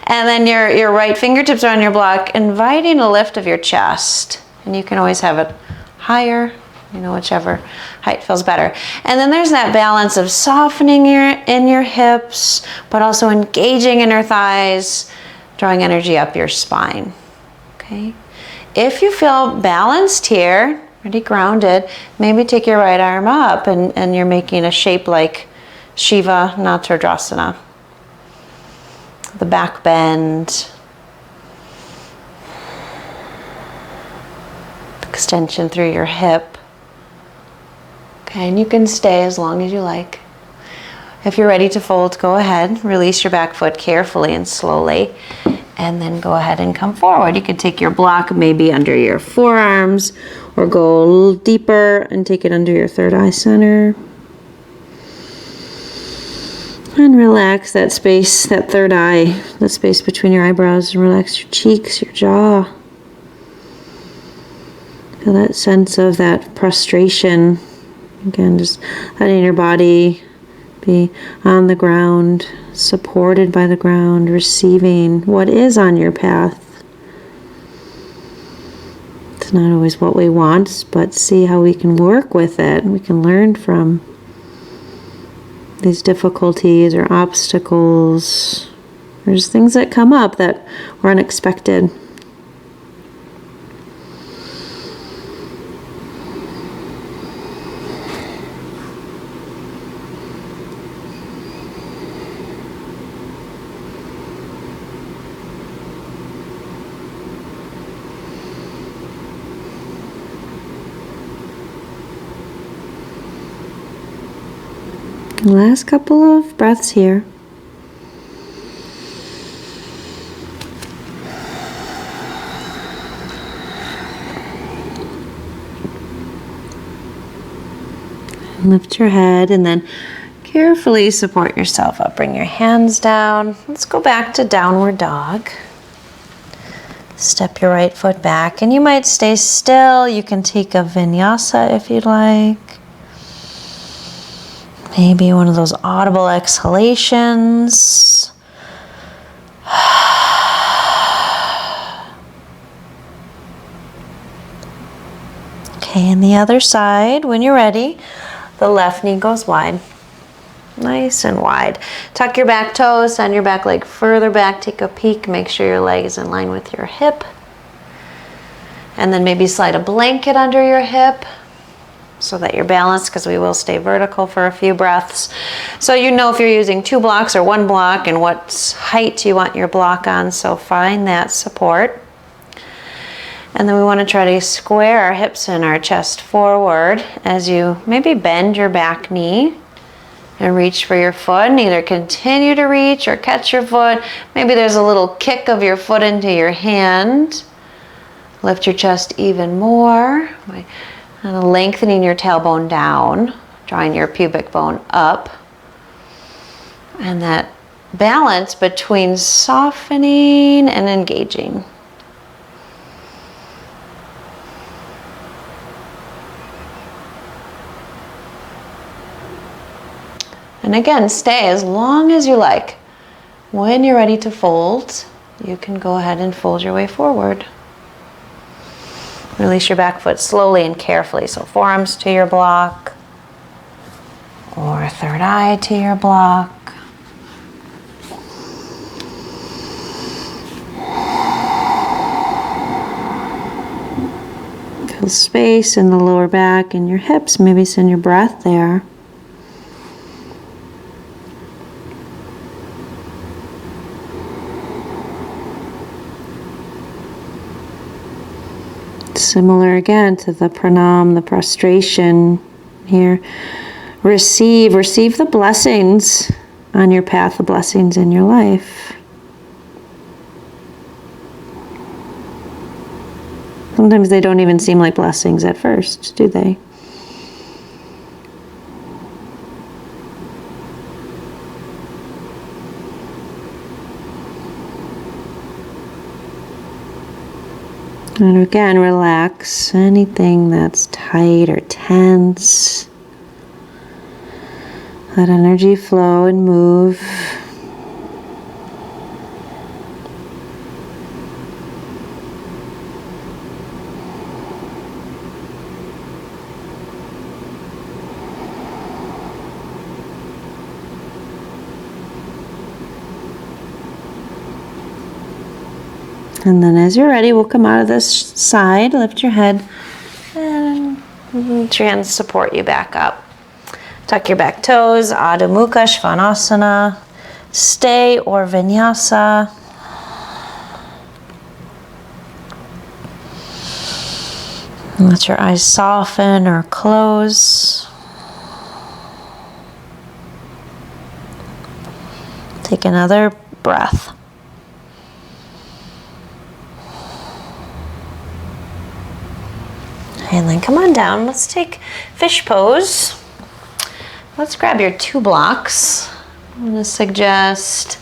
And then your right fingertips are on your block, inviting a lift of your chest. And you can always have it higher, whichever height feels better. And then there's that balance of softening in your hips, but also engaging in your thighs, drawing energy up your spine. Okay. If you feel balanced here, pretty grounded, maybe take your right arm up and you're making a shape like Shavasana. The back bend. Extension through your hip. Okay, and you can stay as long as you like. If you're ready to fold, go ahead. Release your back foot carefully and slowly. And then go ahead and come forward. You could take your block maybe under your forearms, or go a little deeper and take it under your third eye center. And relax that space, that third eye, the space between your eyebrows, and relax your cheeks, your jaw. Feel that sense of that prostration. Again, just letting your body be on the ground, supported by the ground, receiving what is on your path. It's not always what we want, but see how we can work with it. We can learn from these difficulties or obstacles. There's things that come up that were unexpected. Last couple of breaths here. Lift your head and then carefully support yourself up. Bring your hands down. Let's go back to downward dog. Step your right foot back, and you might stay still. You can take a vinyasa if you'd like. Maybe one of those audible exhalations. Okay, and the other side, when you're ready, the left knee goes wide. Nice and wide. Tuck your back toes, send your back leg further back, take a peek, make sure your leg is in line with your hip. And then maybe slide a blanket under your hip, so that you're balanced, because we will stay vertical for a few breaths. So you know if you're using 2 blocks or 1 block and what height you want your block on, so find that support. And then we want to try to square our hips and our chest forward as you maybe bend your back knee and reach for your foot, and either continue to reach or catch your foot. Maybe there's a little kick of your foot into your hand. Lift your chest even more by lengthening your tailbone down, drawing your pubic bone up. And that balance between softening and engaging. And again, stay as long as you like. When you're ready to fold, you can go ahead and fold your way forward. Release your back foot slowly and carefully. So forearms to your block, or third eye to your block. Feel space in the lower back and your hips. Maybe send your breath there. Similar again to the pranam, the prostration here. Receive the blessings on your path, the blessings in your life. Sometimes they don't even seem like blessings at first, do they? And again, relax anything that's tight or tense. Let energy flow and move. And then as you're ready, we'll come out of this side, lift your head, and let your hands support you back up. Tuck your back toes, Adho Mukha, Shavasana, stay or vinyasa. Let your eyes soften or close. Take another breath. And then come on down. Let's take fish pose. Let's grab your 2 blocks. I'm going to suggest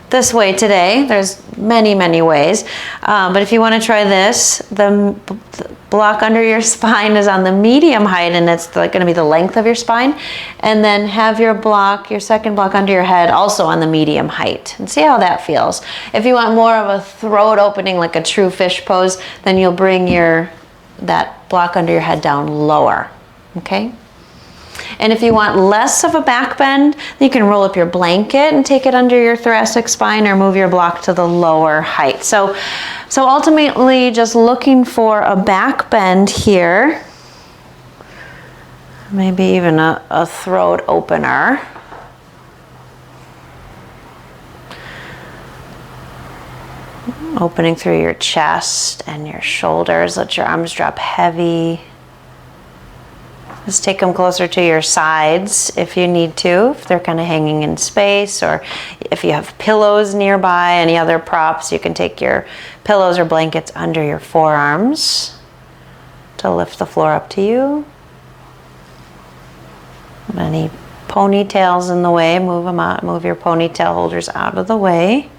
this way today. There's many, many ways. But if you want to try this, the block under your spine is on the medium height, and it's going to be the length of your spine. And then have your block, your second block under your head, also on the medium height. And see how that feels. If you want more of a throat opening, like a true fish pose, then you'll bring that block under your head down lower, okay? And if you want less of a back bend, you can roll up your blanket and take it under your thoracic spine, or move your block to the lower height. So ultimately, just looking for a back bend here, maybe even a throat opener. Opening through your chest and your shoulders. Let your arms drop heavy. Just take them closer to your sides if you need to, if they're kind of hanging in space, or if you have pillows nearby, any other props, you can take your pillows or blankets under your forearms to lift the floor up to you. Any ponytails in the way, move them out, move your ponytail holders out of the way.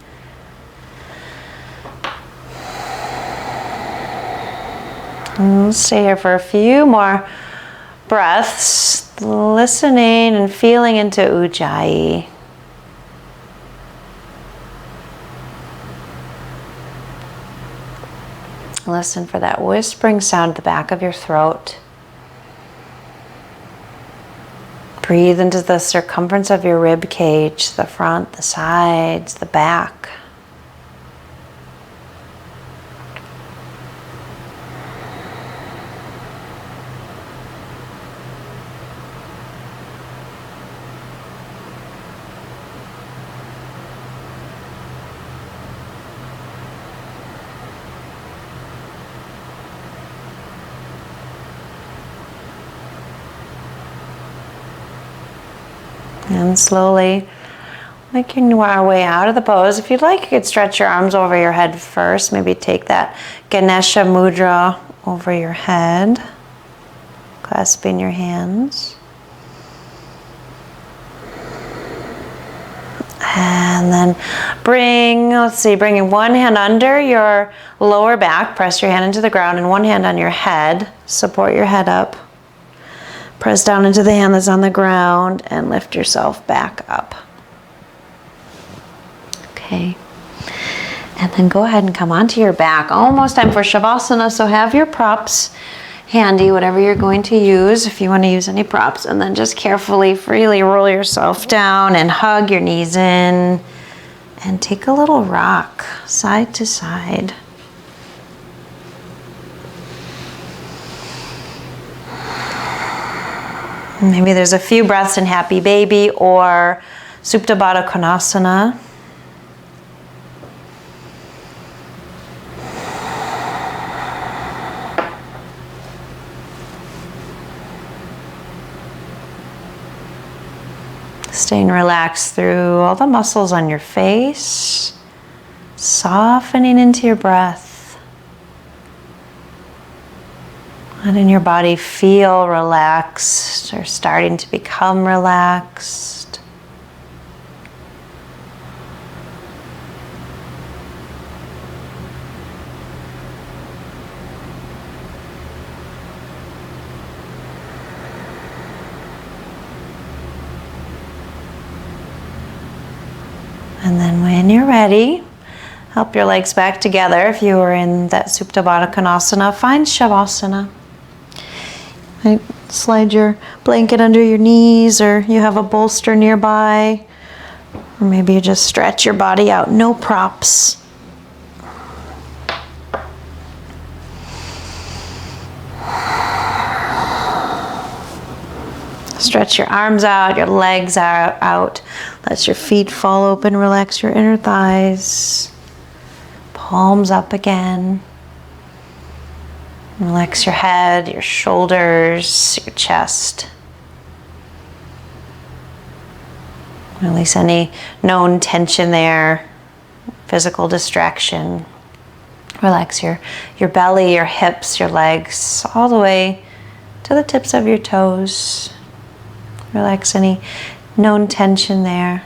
And stay here for a few more breaths, listening and feeling into Ujjayi. Listen for that whispering sound at the back of your throat. Breathe into the circumference of your rib cage, the front, the sides, the back. And slowly making our way out of the pose. If you'd like, you could stretch your arms over your head first. Maybe take that Ganesha mudra over your head, clasping your hands. And then bringing one hand under your lower back, press your hand into the ground, and one hand on your head, support your head up. Press down into the hand that's on the ground and lift yourself back up. Okay. And then go ahead and come onto your back. Almost time for Shavasana, so have your props handy, whatever you're going to use, if you want to use any props. And then just carefully, freely roll yourself down and hug your knees in. And take a little rock side to side. Maybe there's a few breaths in Happy Baby or Supta Baddha Konasana. Staying relaxed through all the muscles on your face, softening into your breath. Letting your body feel relaxed or starting to become relaxed. And then when you're ready, help your legs back together. If you were in that Supta Baddha Konasana, find Shavasana. Right. Slide your blanket under your knees, or you have a bolster nearby. Or maybe you just stretch your body out, no props. Stretch your arms out, your legs are out. Let your feet fall open, relax your inner thighs. Palms up again. Relax your head, your shoulders, your chest. Release any known tension there, physical distraction. Relax your belly, your hips, your legs, all the way to the tips of your toes. Relax any known tension there.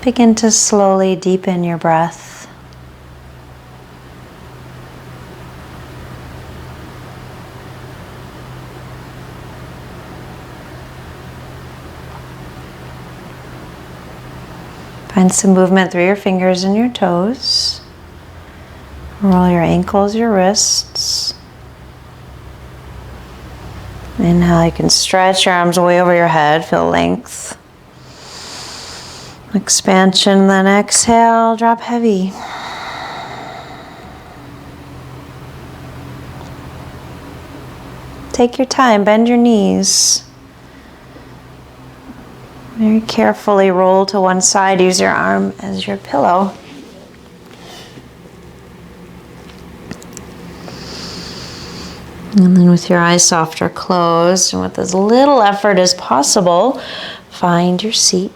Begin to slowly deepen your breath. Find some movement through your fingers and your toes. Roll your ankles, your wrists. Inhale, you can stretch your arms way over your head, feel length. Expansion, then exhale, drop heavy. Take your time, bend your knees. Very carefully roll to one side, use your arm as your pillow. And then with your eyes soft or closed, and with as little effort as possible, find your seat.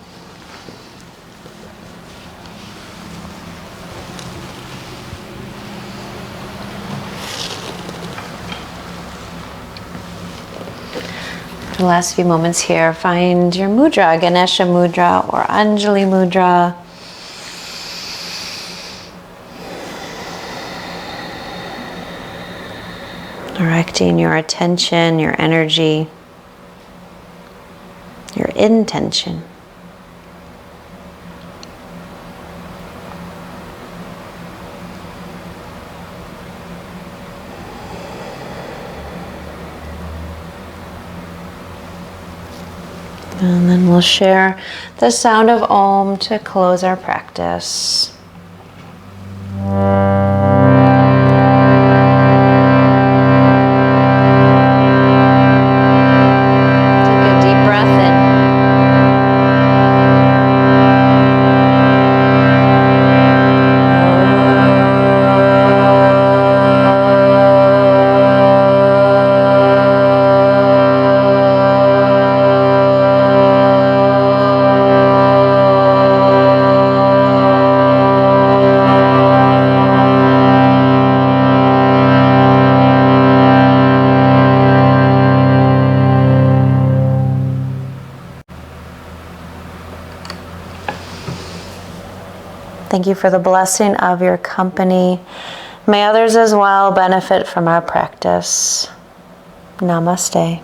For the last few moments here, find your mudra, Ganesha mudra or Anjali mudra. Directing your attention, your energy, your intention. And then we'll share the sound of Om to close our practice. Thank you for the blessing of your company. May others as well benefit from our practice. Namaste.